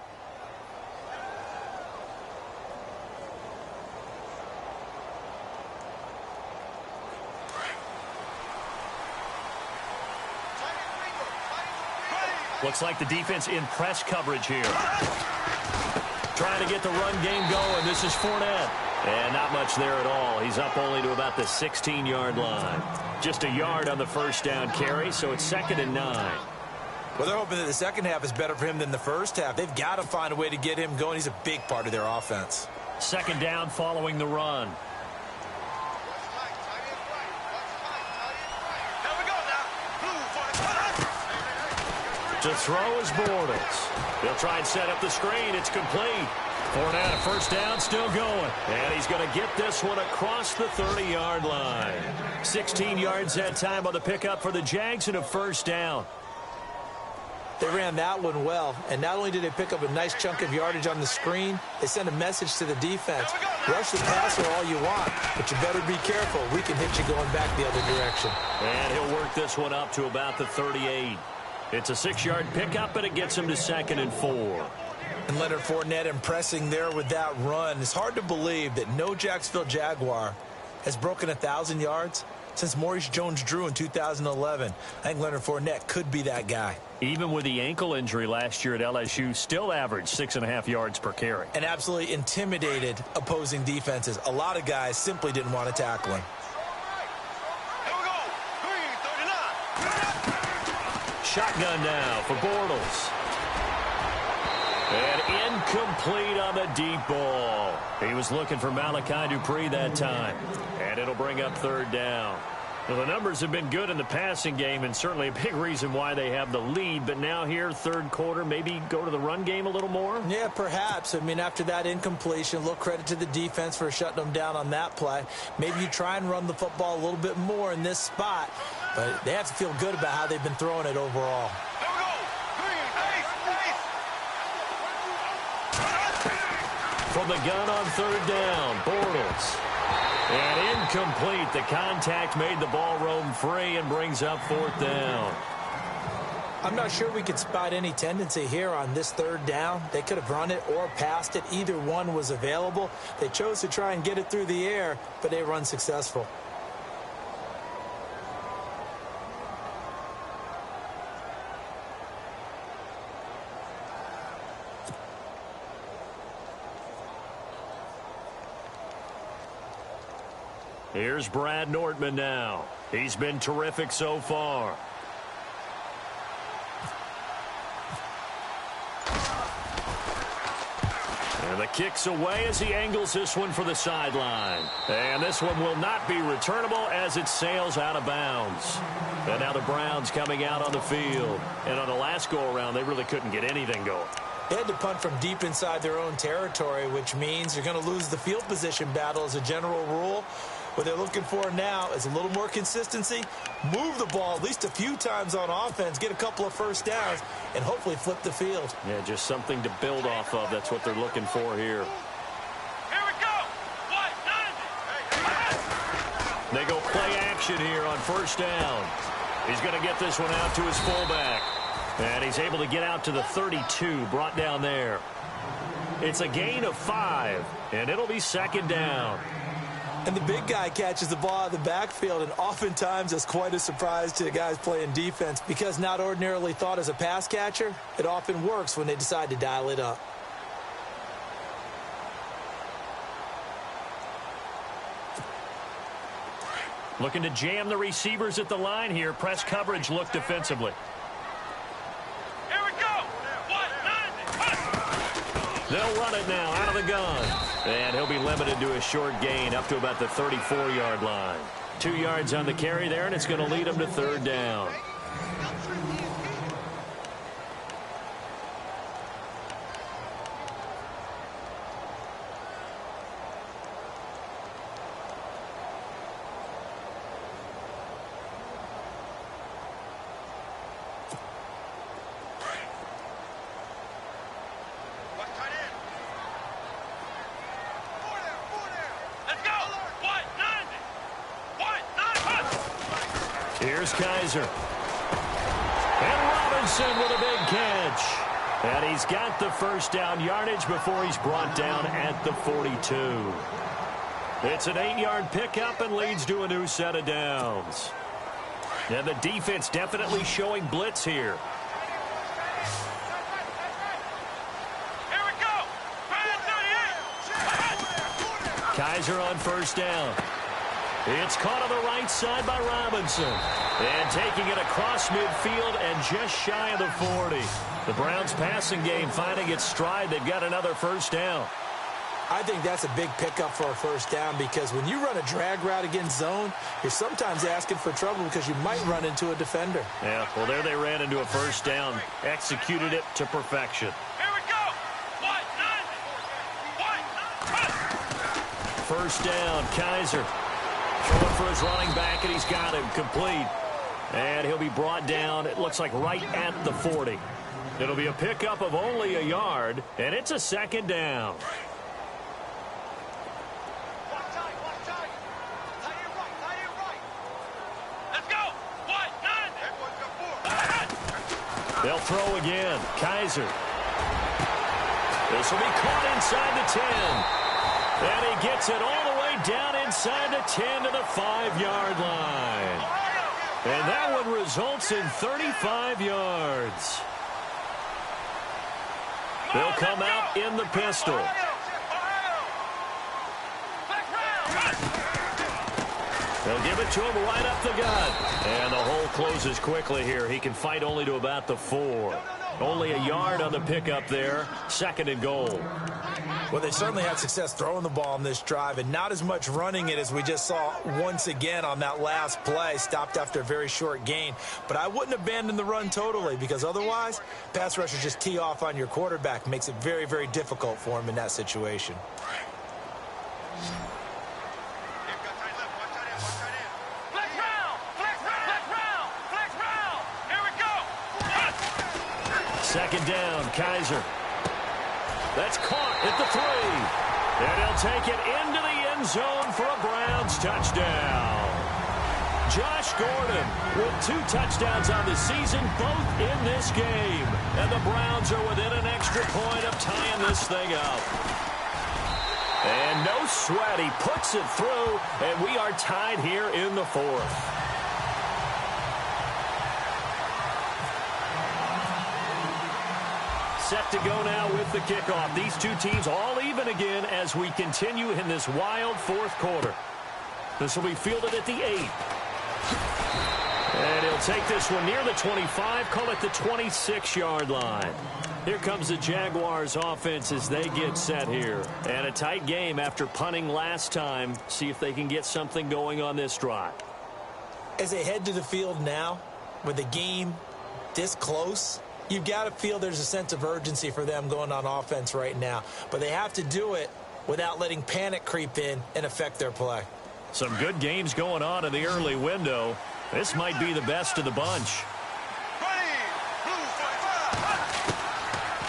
Looks like the defense in press coverage here. Trying to get the run game going. This is Fournette. And not much there at all. He's up only to about the 16-yard line. Just a yard on the first down carry, so it's 2nd and 9. Well, they're hoping that the second half is better for him than the first half. They've got to find a way to get him going. He's a big part of their offense. 2nd down following the run. To throw is Bortles. They'll try and set up the screen. It's complete. Fournette, a first down, still going. And he's going to get this one across the 30-yard line. 16 yards that time on the pickup for the Jags and a first down. They ran that one well, and not only did they pick up a nice chunk of yardage on the screen, they sent a message to the defense. Rush the passer all you want, but you better be careful. We can hit you going back the other direction. And he'll work this one up to about the 38. It's a 6-yard pickup, and it gets him to 2nd and 4. And Leonard Fournette impressing there with that run. It's hard to believe that no Jacksonville Jaguar has broken 1,000 yards since Maurice Jones-Drew in 2011. I think Leonard Fournette could be that guy. Even with the ankle injury last year at LSU, still averaged 6.5 yards per carry. And absolutely intimidated opposing defenses. A lot of guys simply didn't want to tackle him. Here we go. 39. Shotgun now for Bortles. And incomplete on the deep ball. He was looking for Malachi Dupree that time. And it'll bring up third down. Well, the numbers have been good in the passing game, and certainly a big reason why they have the lead. But now here, third quarter, maybe go to the run game a little more? Yeah, perhaps. I mean, after that incompletion, a little credit to the defense for shutting them down on that play. Maybe you try and run the football a little bit more in this spot. But they have to feel good about how they've been throwing it overall. From the gun on third down, Bortles. And incomplete. The contact made the ball roam free and brings up fourth down. I'm not sure we could spot any tendency here on this third down. They could have run it or passed it. Either one was available. They chose to try and get it through the air, but they were unsuccessful. Here's Brad Nordman now. He's been terrific so far. And the kick's away as he angles this one for the sideline. And this one will not be returnable as it sails out of bounds. And now the Browns coming out on the field. And on the last go-around, they really couldn't get anything going. They had to punt from deep inside their own territory, which means you're going to lose the field position battle as a general rule. What they're looking for now is a little more consistency, move the ball at least a few times on offense, get a couple of first downs, and hopefully flip the field. Yeah, just something to build off of. That's what they're looking for here. Here we go. They go play action here on first down. He's going to get this one out to his fullback. And he's able to get out to the 32, brought down there. It's a gain of 5, and it'll be second down. And the big guy catches the ball out of the backfield, and oftentimes that's quite a surprise to the guys playing defense because not ordinarily thought as a pass catcher, it often works when they decide to dial it up. Looking to jam the receivers at the line here. Press coverage look defensively. Here we go. They'll run it now out of the gun. And he'll be limited to a short gain up to about the 34-yard line. 2 yards on the carry there, and it's going to lead him to third down. Here's Kaiser. And Robinson with a big catch. And he's got the first down yardage before he's brought down at the 42. It's an 8-yard pickup and leads to a new set of downs. And the defense definitely showing blitz here. Here we go. Kaiser on first down. It's caught on the right side by Robinson. And taking it across midfield and just shy of the 40. The Browns passing game finding its stride. They've got another first down. I think that's a big pickup for a first down because when you run a drag route against zone, you're sometimes asking for trouble because you might run into a defender. Yeah, well, there they ran into a first down. Executed it to perfection. Here we go. First down, Kaiser. Throwing for his running back, and he's got him complete. And he'll be brought down, it looks like, right at the 40. It'll be a pickup of only a yard, and it's a second down. Let's go. They'll throw again. Kaiser. This will be caught inside the 10. And he gets it all the way down inside the 10 to the 5-yard line. And that one results in 35 yards. They'll come out in the pistol. They'll give it to him right up the gut. And the hole closes quickly here. He can fight only to about the 4. Only a yard on the pickup there. 2nd and goal. Well, they certainly had success throwing the ball on this drive and not as much running it as we just saw once again on that last play. Stopped after a very short gain. But I wouldn't abandon the run totally because otherwise, pass rushers just tee off on your quarterback. Makes it very, very difficult for him in that situation. Second down, Kaiser. That's caught at the 3. And he'll take it into the end zone for a Browns touchdown. Josh Gordon with 2 touchdowns on the season, both in this game. And the Browns are within an extra point of tying this thing up. And no sweat, he puts it through, and we are tied here in the 4th. Set to go now with the kickoff. These two teams all even again as we continue in this wild 4th quarter. This will be fielded at the 8. And he'll take this one near the 25, call it the 26-yard line. Here comes the Jaguars offense as they get set here. And a tight game after punting last time. See if they can get something going on this drive. As they head to the field now, with the game this close, you've got to feel there's a sense of urgency for them going on offense right now. But they have to do it without letting panic creep in and affect their play. Some good games going on in the early window. This might be the best of the bunch.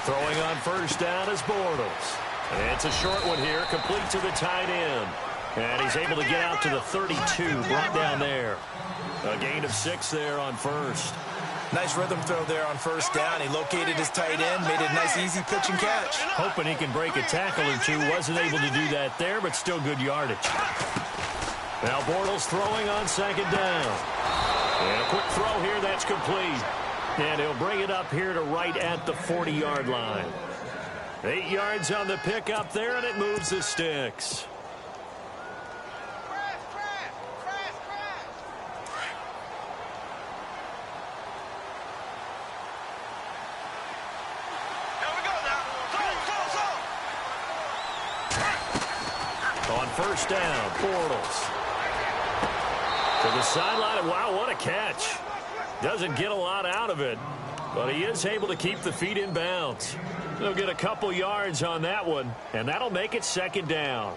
Throwing on first down is Bortles. And it's a short one here, complete to the tight end. And he's able to get out to the 32, brought down there. A gain of 6 there on first. Nice rhythm throw there on first down. He located his tight end, made it a nice, easy pitch and catch. Hoping he can break a tackle or two. Wasn't able to do that there, but still good yardage. Now Bortles throwing on second down. And a quick throw here, that's complete. And he'll bring it up here to right at the 40-yard line. 8 yards on the pickup there, and it moves the sticks. On first down, Bortles. To the sideline. Wow, what a catch. Doesn't get a lot out of it, but he is able to keep the feet in bounds. He'll get a couple yards on that one, and that'll make it second down.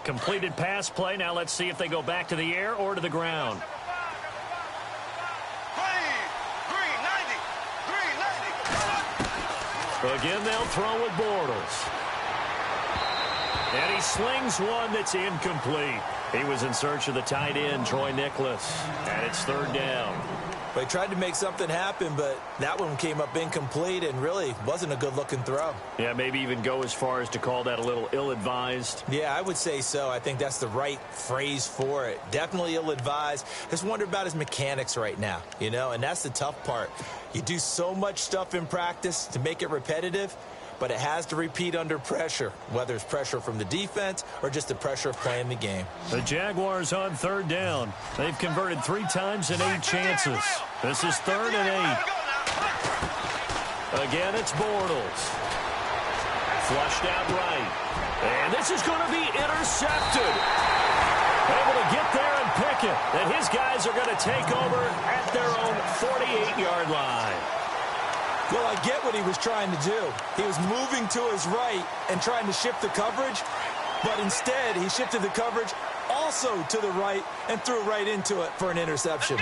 Completed pass play. Now let's see if they go back to the air or to the ground. Again, they'll throw with Bortles. And he slings one that's incomplete. He was in search of the tight end, Troy Nicholas. And it's third down. They tried to make something happen, but that one came up incomplete and really wasn't a good-looking throw. Yeah, maybe even go as far as to call that a little ill-advised. Yeah, I would say so. I think that's the right phrase for it. Definitely ill-advised. Just wonder about his mechanics right now, you know, and that's the tough part. You do so much stuff in practice to make it repetitive, but it has to repeat under pressure, whether it's pressure from the defense or just the pressure of playing the game. The Jaguars on third down. They've converted 3 times in 8 chances. This is 3rd and 8. Again, it's Bortles. Flushed out right. And this is going to be intercepted. Able to get there and pick it. And his guys are going to take over at their own 48-yard line. Well, I get what he was trying to do. He was moving to his right and trying to shift the coverage, but instead he shifted the coverage also to the right and threw right into it for an interception.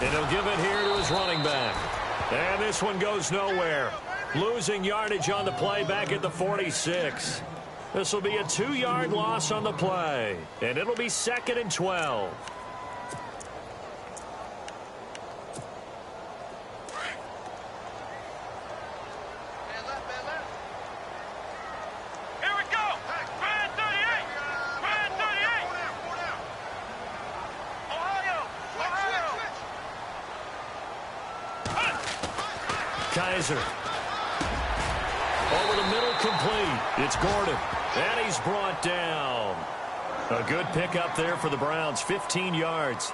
And he'll give it here to his running back. And this one goes nowhere. Losing yardage on the play back at the 46. This will be a 2-yard loss on the play. And it'll be 2nd and 12. Kaiser complete. It's Gordon. And he's brought down. A good pickup there for the Browns, 15 yards.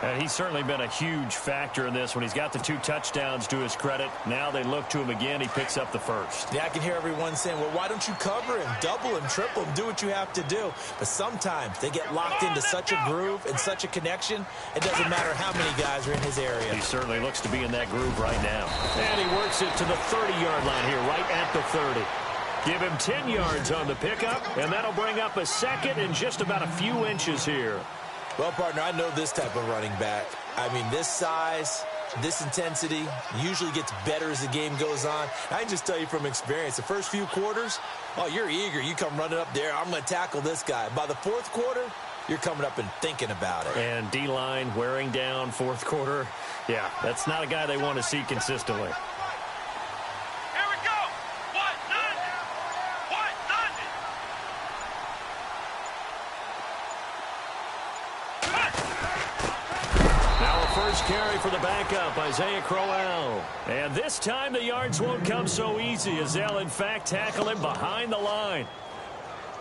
And he's certainly been a huge factor in this when he's got the 2 touchdowns to his credit. Now they look to him again. He picks up the first. Yeah, I can hear everyone saying, well, why don't you cover him, double him, triple him, do what you have to do. But sometimes they get locked into such a groove and such a connection, it doesn't matter how many guys are in his area. He certainly looks to be in that groove right now. And he works it to the 30-yard line here, right at the 30. Give him 10 yards on the pickup, and that'll bring up a second in just about a few inches here. Well, partner, I know this type of running back. I mean, this size, this intensity usually gets better as the game goes on. I can just tell you from experience, the first few quarters, oh, you're eager. You come running up there, I'm going to tackle this guy. By the fourth quarter, you're coming up and thinking about it. And D-line wearing down fourth quarter. Yeah, that's not a guy they want to see consistently. Carry for the backup, Isaiah Crowell. And this time the yards won't come so easy as they'll, in fact, tackle him behind the line.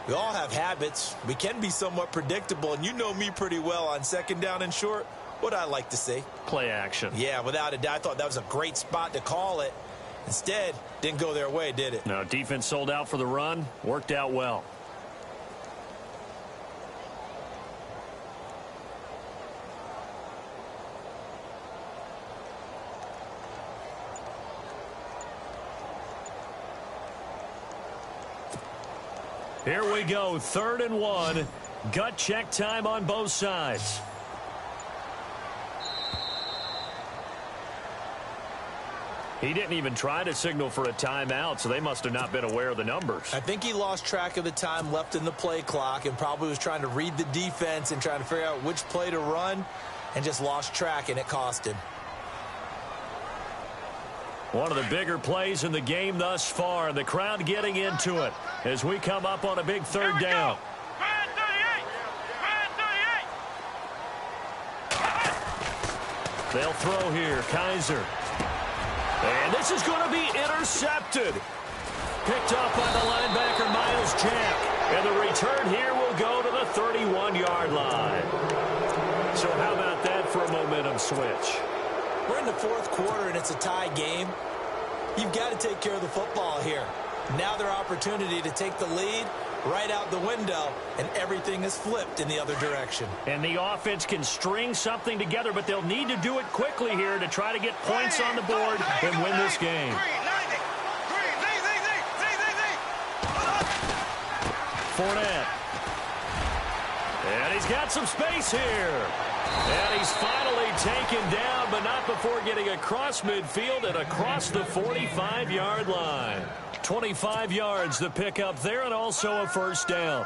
We all have habits. We can be somewhat predictable, and you know me pretty well on second down and short. What I like to see? Play action. Yeah, without a doubt. I thought that was a great spot to call it. Instead, didn't go their way, did it? No, defense sold out for the run. Worked out well. Here we go, 3rd and 1. Gut check time on both sides. He didn't even try to signal for a timeout, so they must have not been aware of the numbers. I think he lost track of the time left in the play clock and probably was trying to read the defense and trying to figure out which play to run and just lost track, and it cost him. One of the bigger plays in the game thus far. The crowd getting into it as we come up on a big 3rd down. Man 38. They'll throw here. Kaiser. And this is going to be intercepted. Picked off by the linebacker, Miles Jack. And the return here will go to the 31-yard line. So how about that for a momentum switch? We're in the fourth quarter, and it's a tie game. You've got to take care of the football here. Now their opportunity to take the lead right out the window, and everything is flipped in the other direction. And the offense can string something together, but they'll need to do it quickly here to try to get points on the board and win this game. Fournette. And he's got some space here. And he's finally taken down, but not before getting across midfield and across the 45-yard line. 25 yards the pickup there, and also a 1st down.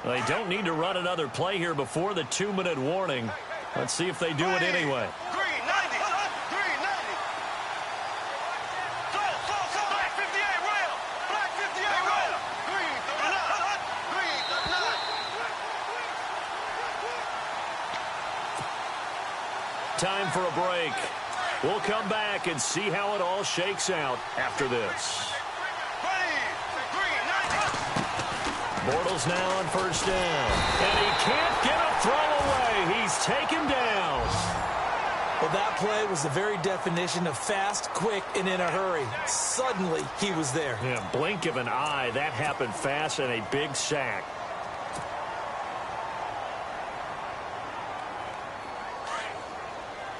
They don't need to run another play here before the 2-minute warning. Let's see if they do it anyway. Time for a break. We'll come back and see how it all shakes out after this. Bortles now on 1st down. And he can't get a throw away. He's taken down. Well, that play was the very definition of fast, quick, and in a hurry. Suddenly, he was there. Yeah, blink of an eye. That happened fast and a big sack.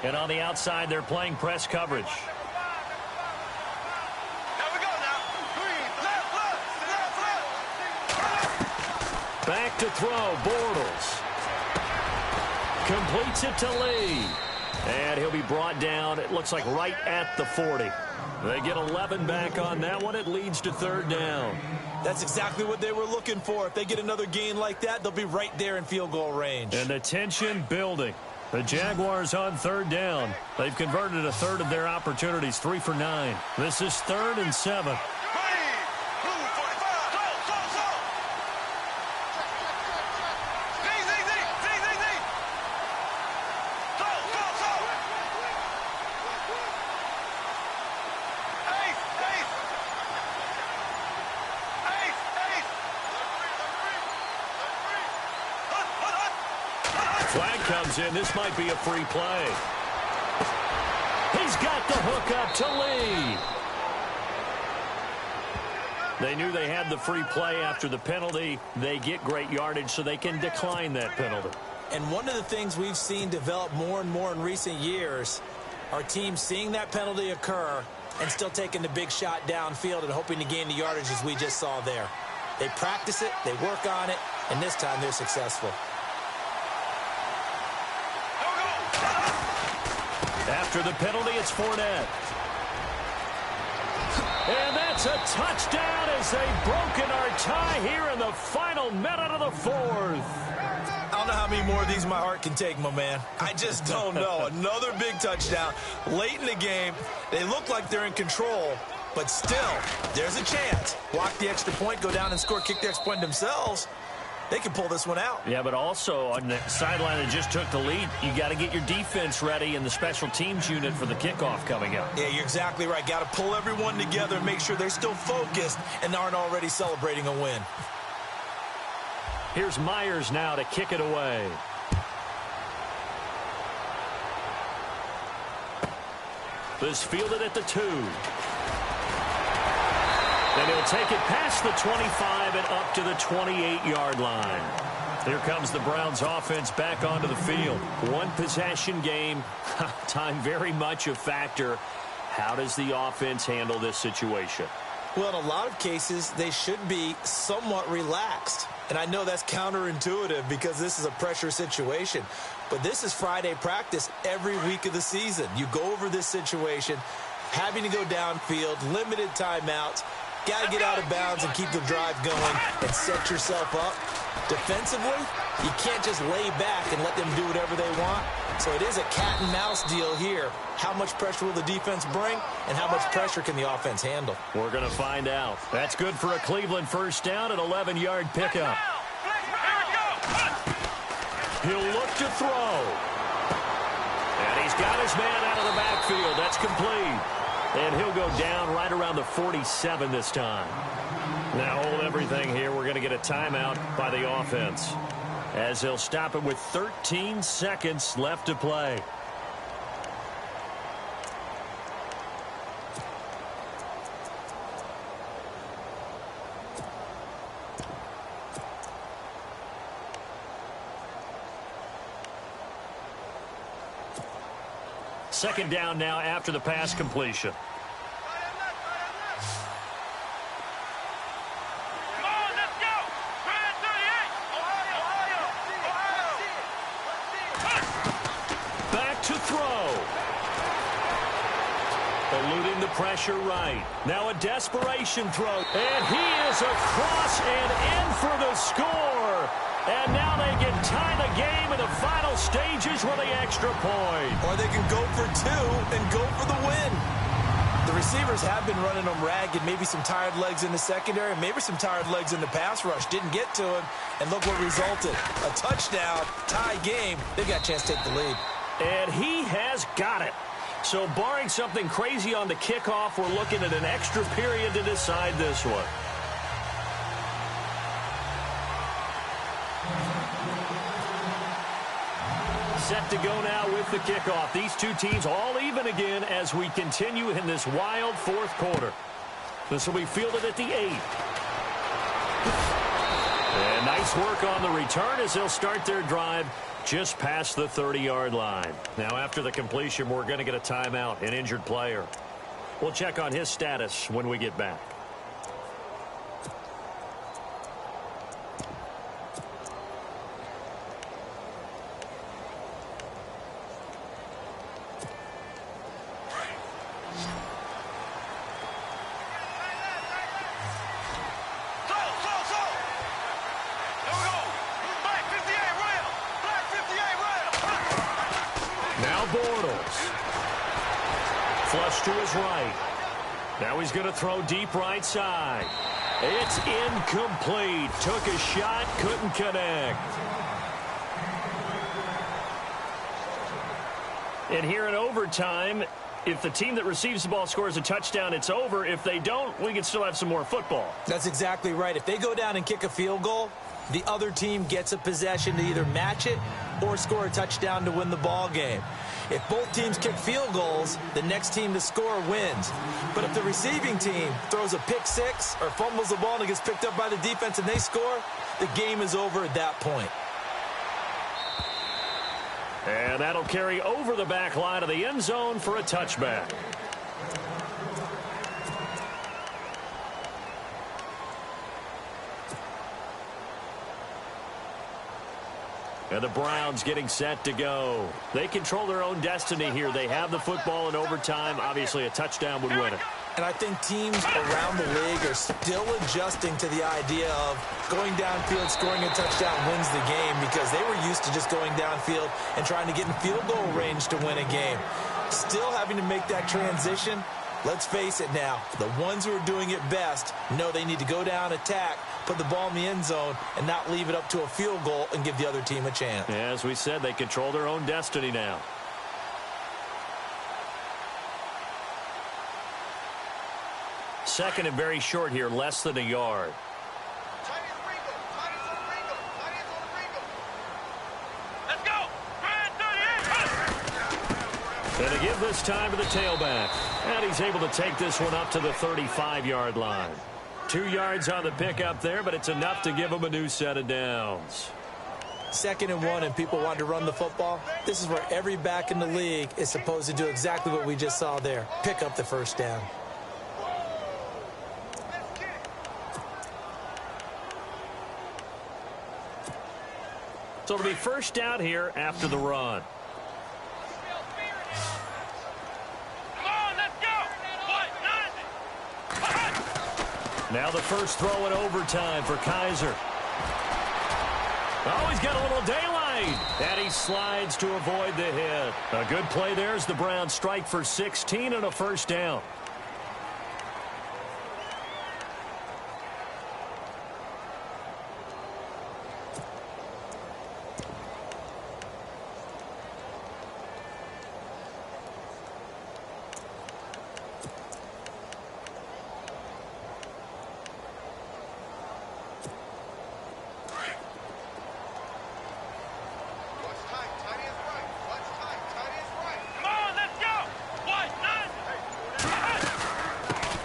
And on the outside, they're playing press coverage. There we go now. Left. Back to throw, Bortles. Completes it to Lee. And he'll be brought down, it looks like right at the 40. They get 11 back on that one. It leads to 3rd down. That's exactly what they were looking for. If they get another gain like that, they'll be right there in field goal range. And the tension building. The Jaguars on 3rd down. They've converted a third of their opportunities, 3 for 9. This is 3rd and 7. Hey, Flag comes in. This might be a free play. He's got the hook up to Lee. They knew they had the free play after the penalty. They get great yardage, so they can decline that penalty. And one of the things we've seen develop more and more in recent years are teams seeing that penalty occur and still taking the big shot downfield and hoping to gain the yardage as we just saw there. They practice it, they work on it, and this time they're successful. After the penalty, it's Fournette. And that's a touchdown as they've broken our tie here in the final minute of the fourth. I don't know how many more of these my heart can take, my man. I just don't know. Another big touchdown late in the game. They look like they're in control, but still, there's a chance. Block the extra point, go down and score, kick the extra point themselves. They can pull this one out. Yeah, but also on the sideline that just took the lead, you got to get your defense ready and the special teams unit for the kickoff coming up. Yeah, you're exactly right. Got to pull everyone together and make sure they're still focused and aren't already celebrating a win. Here's Myers now to kick it away. This fielded at the 2. And he'll take it past the 25 and up to the 28-yard line. Here comes the Browns offense back onto the field. One possession game. Time very much a factor. How does the offense handle this situation? Well, in a lot of cases, they should be somewhat relaxed. And I know that's counterintuitive because this is a pressure situation. But this is Friday practice every week of the season. You go over this situation, having to go downfield, limited timeouts. Got to get out of bounds and keep the drive going and set yourself up. Defensively, you can't just lay back and let them do whatever they want. So it is a cat and mouse deal here. How much pressure will the defense bring and how much pressure can the offense handle? We're going to find out. That's good for a Cleveland first down, an 11-yard pickup. He'll look to throw. And he's got his man out of the backfield. That's complete. And he'll go down right around the 47 this time. Now hold everything here. We're going to get a timeout by the offense as they'll stop it with 13 seconds left to play. Second down now after the pass completion. Back to throw. Eluding the pressure right. Now a desperation throw. And he is across and in for the score. And now they can tie the game in the final stages with the extra point. Or they can go for 2 and go for the win. The receivers have been running them ragged. Maybe some tired legs in the secondary, maybe some tired legs in the pass rush. Didn't get to him, and look what resulted. A touchdown, tie game. They've got a chance to take the lead. And he has got it. So barring something crazy on the kickoff, we're looking at an extra period to decide this one. Set to go now with the kickoff. These two teams all even again as we continue in this wild fourth quarter. This will be fielded at the 8. And nice work on the return as they'll start their drive just past the 30-yard line. Now after the completion, we're going to get a timeout, an injured player. We'll check on his status when we get back. Flush to his right. Now he's going to throw deep right side. It's incomplete. Took a shot, couldn't connect. And here in overtime, if the team that receives the ball scores a touchdown, it's over. If they don't, we can still have some more football. That's exactly right. If they go down and kick a field goal, the other team gets a possession to either match it or score a touchdown to win the ball game. If both teams kick field goals, the next team to score wins. But if the receiving team throws a pick six or fumbles the ball and it gets picked up by the defense and they score, the game is over at that point. And that'll carry over the back line of the end zone for a touchback. And the Browns getting set to go. They control their own destiny here. They have the football in overtime. Obviously, a touchdown would win it. And I think teams around the league are still adjusting to the idea of going downfield, scoring a touchdown wins the game, because they were used to just going downfield and trying to get in field goal range to win a game. Still having to make that transition. Let's face it now, the ones who are doing it best know they need to go down, attack, put the ball in the end zone, and not leave it up to a field goal and give the other team a chance. Yeah, as we said, they control their own destiny now. Second and very short here, less than a yard. Let's go. And to give this time to the tailback. And he's able to take this one up to the 35-yard line. 2 yards on the pickup there, but it's enough to give him a new set of downs. 2nd and 1 and people want to run the football. This is where every back in the league is supposed to do exactly what we just saw there. Pick up the first down. So it'll be first down here after the run. Now the first throw in overtime for Kaiser. Oh, he's got a little daylight. And he slides to avoid the hit. A good play there as the Browns strike for 16 and a first down.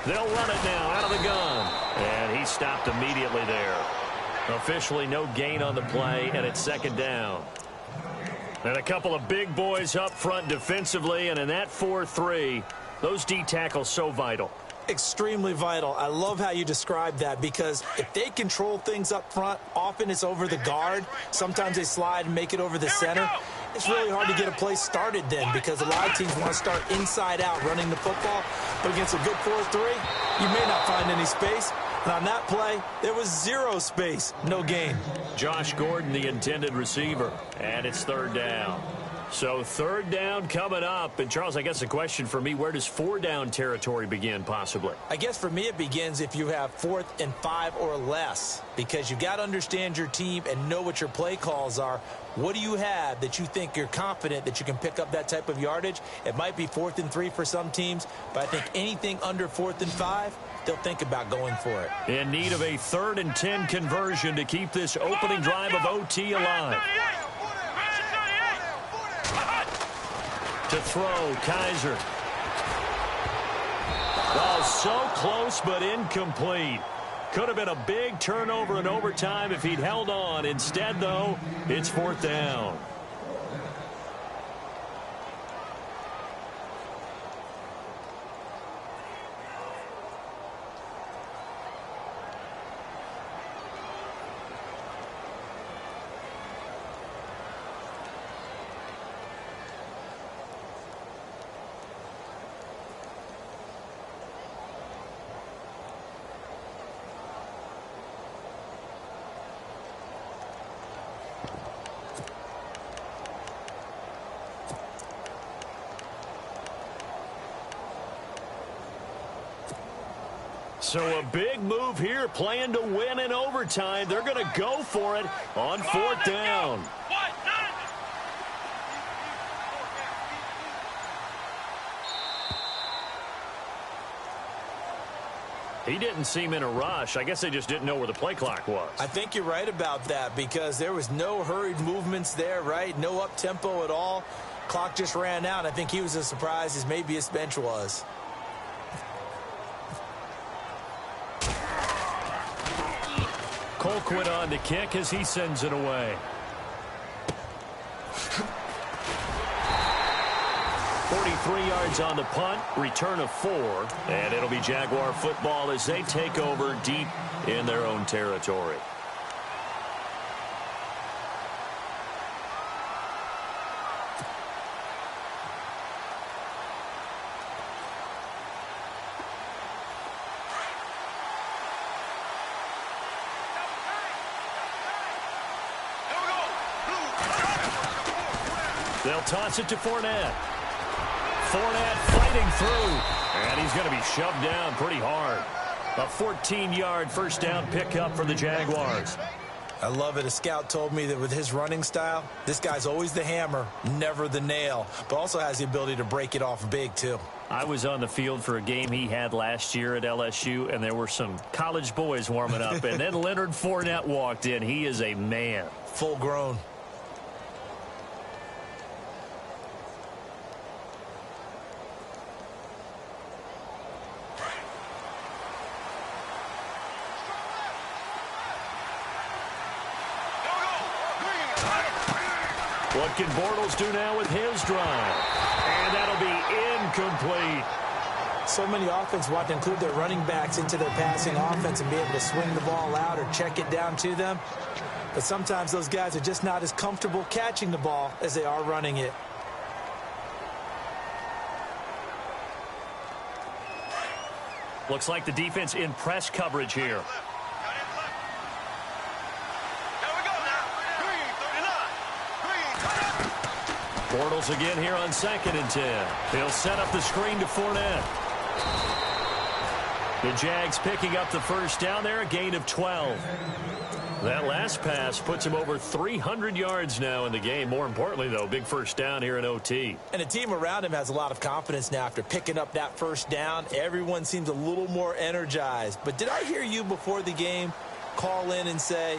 They'll run it now out of the gun. And he stopped immediately there. Officially no gain on the play, and it's second down. And a couple of big boys up front defensively, and in that 4-3, those D tackles so vital. Extremely vital. I love how you describe that, because if they control things up front, often it's over the guard. Sometimes they slide and make it over the center. It's really hard to get a play started then, because a lot of teams want to start inside out running the football. But against a good 4-3, you may not find any space. And on that play, there was zero space. No gain. Josh Gordon, the intended receiver. And it's third down. So third down coming up. And, Charles, I guess the question for me, where does 4-down territory begin possibly? I guess for me it begins if you have 4th and 5 or less, because you got to understand your team and know what your play calls are. What do you have that you think you're confident that you can pick up that type of yardage? It might be 4th and 3 for some teams, but I think anything under 4th and 5, they'll think about going for it. In need of a 3rd and 10 conversion to keep this opening drive of OT alive. To throw, Kaiser. Oh, so close but incomplete. Could have been a big turnover in overtime if he'd held on. Instead, though, it's 4th down. So a big move here, playing to win in overtime. They're going to go for it on 4th down. He didn't seem in a rush. I guess they just didn't know where the play clock was. I think you're right about that because there was no hurried movements there, right? No up-tempo at all. Clock just ran out. I think he was as surprised as maybe his bench was. Colquitt on to kick as he sends it away. 43 yards on the punt, return of 4, and it'll be Jaguar football as they take over deep in their own territory. They'll toss it to Fournette. Fournette fighting through, and he's going to be shoved down pretty hard. A 14-yard first down pickup for the Jaguars. I love it. A scout told me that with his running style, this guy's always the hammer, never the nail, but also has the ability to break it off big, too. I was on the field for a game he had last year at LSU, and there were some college boys warming up, and then Leonard Fournette walked in. He is a man. Full grown. What can Bortles do now with his drive? And that'll be incomplete. So many offenses want to include their running backs into their passing offense and be able to swing the ball out or check it down to them. But sometimes those guys are just not as comfortable catching the ball as they are running it. Looks like the defense in press coverage here. Bortles again here on 2nd and 10. He'll set up the screen to Fournette. The Jags picking up the first down there, a gain of 12. That last pass puts him over 300 yards now in the game. More importantly, though, big first down here in OT. And the team around him has a lot of confidence now after picking up that first down. Everyone seems a little more energized. But did I hear you before the game call in and say,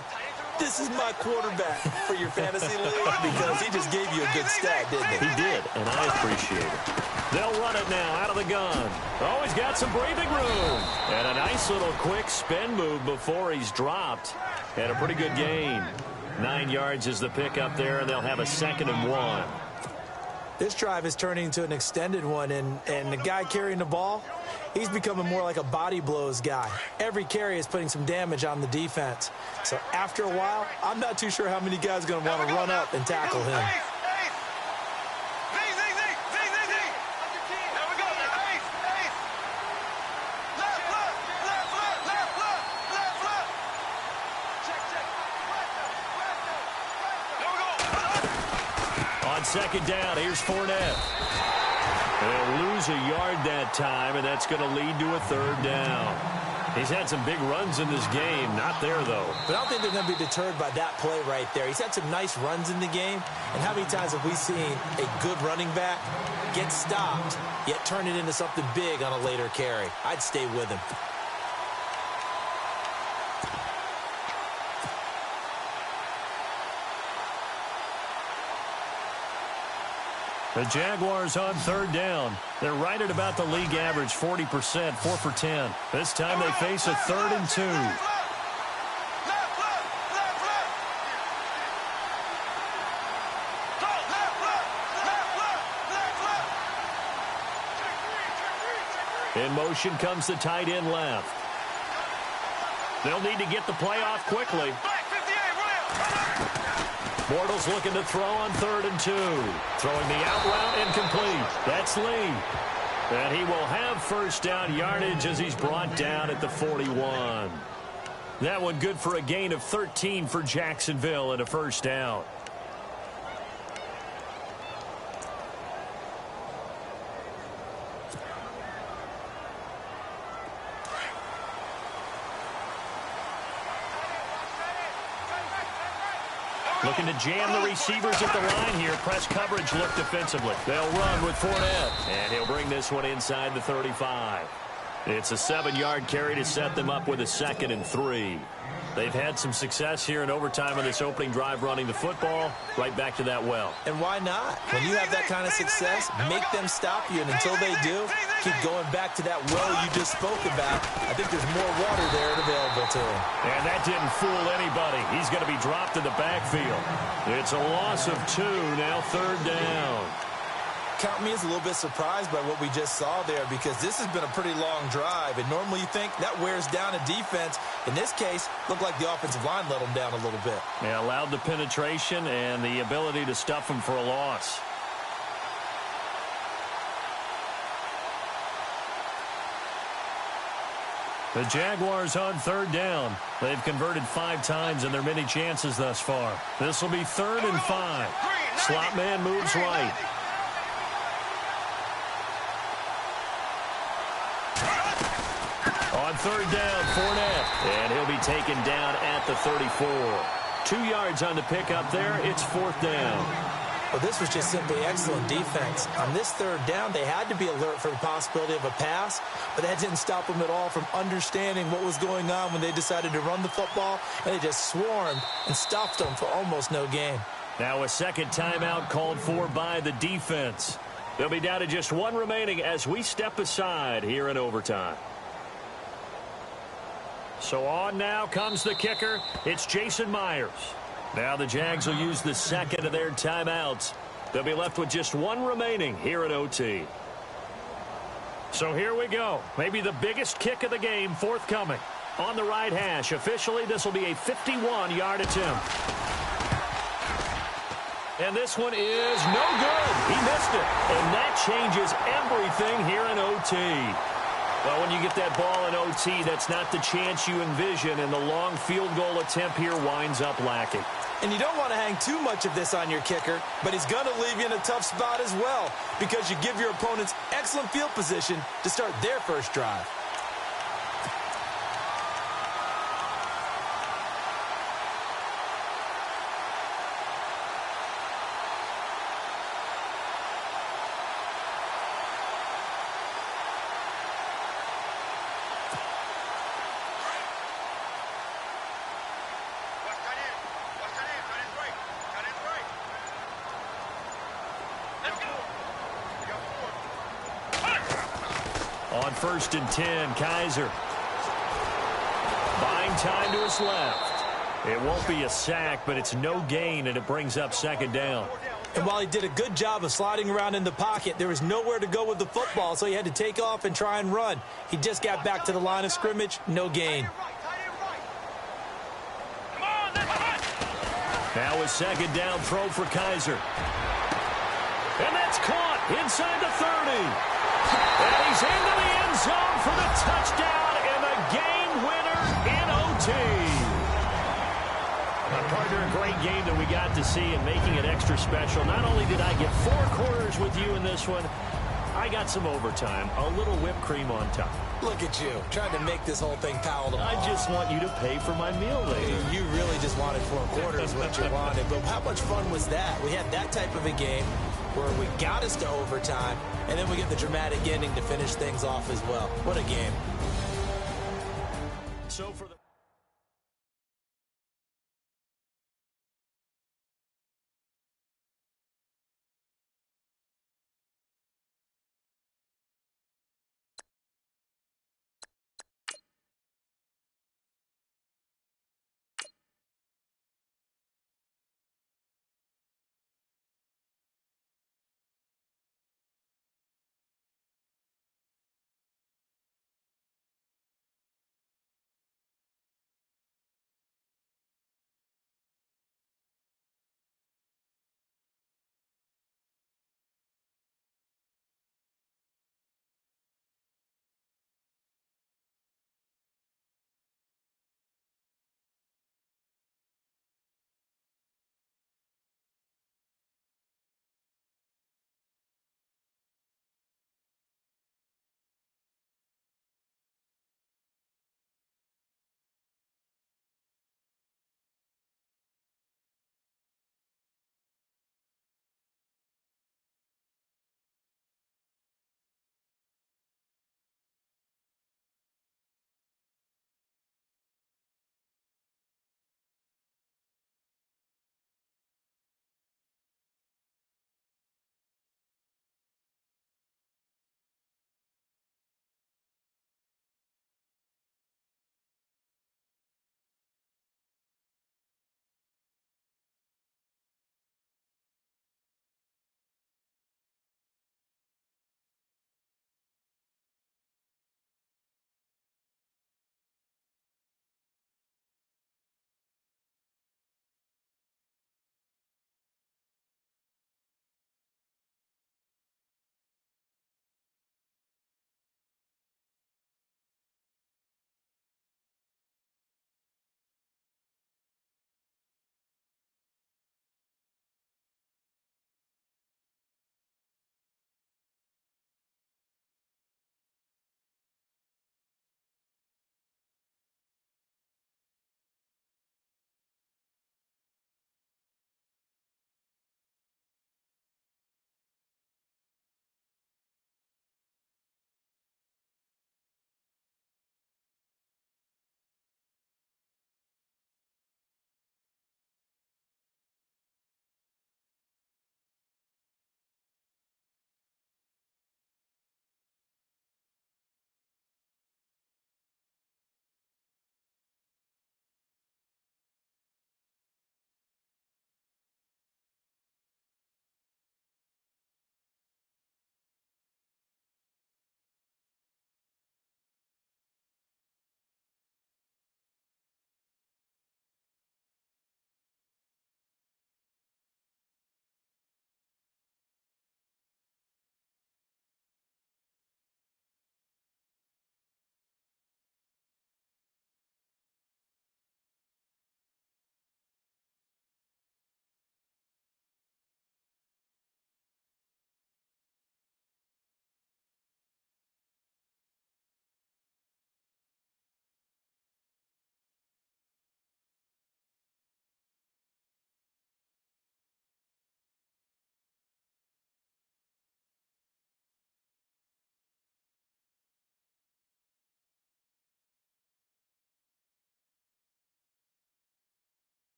this is my quarterback for your fantasy league? Because he just gave you a good stat, didn't he? He did, and I appreciate it. They'll run it now out of the gun. Oh, he's got some breathing room. And a nice little quick spin move before he's dropped. And a pretty good gain. 9 yards is the pickup there, and they'll have a 2nd and 1. This drive is turning into an extended one, and the guy carrying the ball, he's becoming more like a body blows guy. Every carry is putting some damage on the defense. So after a while, I'm not too sure how many guys are going to want to run up and tackle him. On 2nd down, here's Fournette. They'll lose a yard that time, and that's going to lead to a 3rd down. He's had some big runs in this game. Not there, though. But I don't think they're going to be deterred by that play right there. He's had some nice runs in the game. And how many times have we seen a good running back get stopped, yet turn it into something big on a later carry? I'd stay with him. The Jaguars on 3rd down. They're right at about the league average, 40%, 4 for 10. This time they face a 3rd and 2. In motion comes the tight end left. They'll need to get the play off quickly. Bortles looking to throw on 3rd and 2. Throwing the out route incomplete. That's Lee. And he will have first down yardage as he's brought down at the 41. That one good for a gain of 13 for Jacksonville and a first down. Looking to jam the receivers at the line here. Press coverage look defensively. They'll run with Fournette. And he'll bring this one inside the 35. It's a 7-yard carry to set them up with a 2nd and 3. They've had some success here in overtime on this opening drive running the football. Right back to that well. And why not? When you have that kind of success, make them stop you. And until they do, keep going back to that well you just spoke about. I think there's more water there available to him. And that didn't fool anybody. He's going to be dropped in the backfield. It's a loss of 2, now 3rd down. Count me as a little bit surprised by what we just saw there, because this has been a pretty long drive, and normally you think that wears down a defense. In this case, looked like the offensive line let them down a little bit. Yeah, allowed the penetration and the ability to stuff them for a loss. The Jaguars on 3rd down. They've converted 5 times in their many chances thus far. This will be 3rd and 5. Slot man moves right. On 3rd down, Fournette, and he'll be taken down at the 34. 2 yards on the pickup there. It's 4th down. Well, this was just simply excellent defense. On this 3rd down, they had to be alert for the possibility of a pass, but that didn't stop them at all from understanding what was going on when they decided to run the football, and they just swarmed and stopped them for almost no gain. Now a 2nd timeout called for by the defense. They'll be down to just 1 remaining as we step aside here in overtime. So on now comes the kicker. It's Jason Myers. Now the Jags will use the 2nd of their timeouts. They'll be left with just 1 remaining here at OT. So here we go. Maybe the biggest kick of the game forthcoming. On the right hash. Officially, this will be a 51-yard attempt. And this one is no good. He missed it. And that changes everything here in OT. Well, when you get that ball in OT, that's not the chance you envision, and the long field goal attempt here winds up lacking. And you don't want to hang too much of this on your kicker, but he's going to leave you in a tough spot as well, because you give your opponents excellent field position to start their first drive. On 1st and 10, Kaiser. Buying time to his left. It won't be a sack, but it's no gain, and it brings up 2nd down. And while he did a good job of sliding around in the pocket, there was nowhere to go with the football, so he had to take off and try and run. He just got back to the line of scrimmage, no gain. Now a 2nd down throw for Kaiser. And that's caught inside the 30. And he's into the end zone for the touchdown and the game winner in OT. Partner, a great game that we got to see and making it extra special. Not only did I get 4 quarters with you in this one, I got some overtime, a little whipped cream on top. Look at you, trying to make this whole thing palatable. I just want you to pay for my meal later. You really just wanted 4 quarters, what you wanted. But how much fun was that? We had that type of a game where we got us to overtime, and then we get the dramatic ending to finish things off as well. What a game. So for the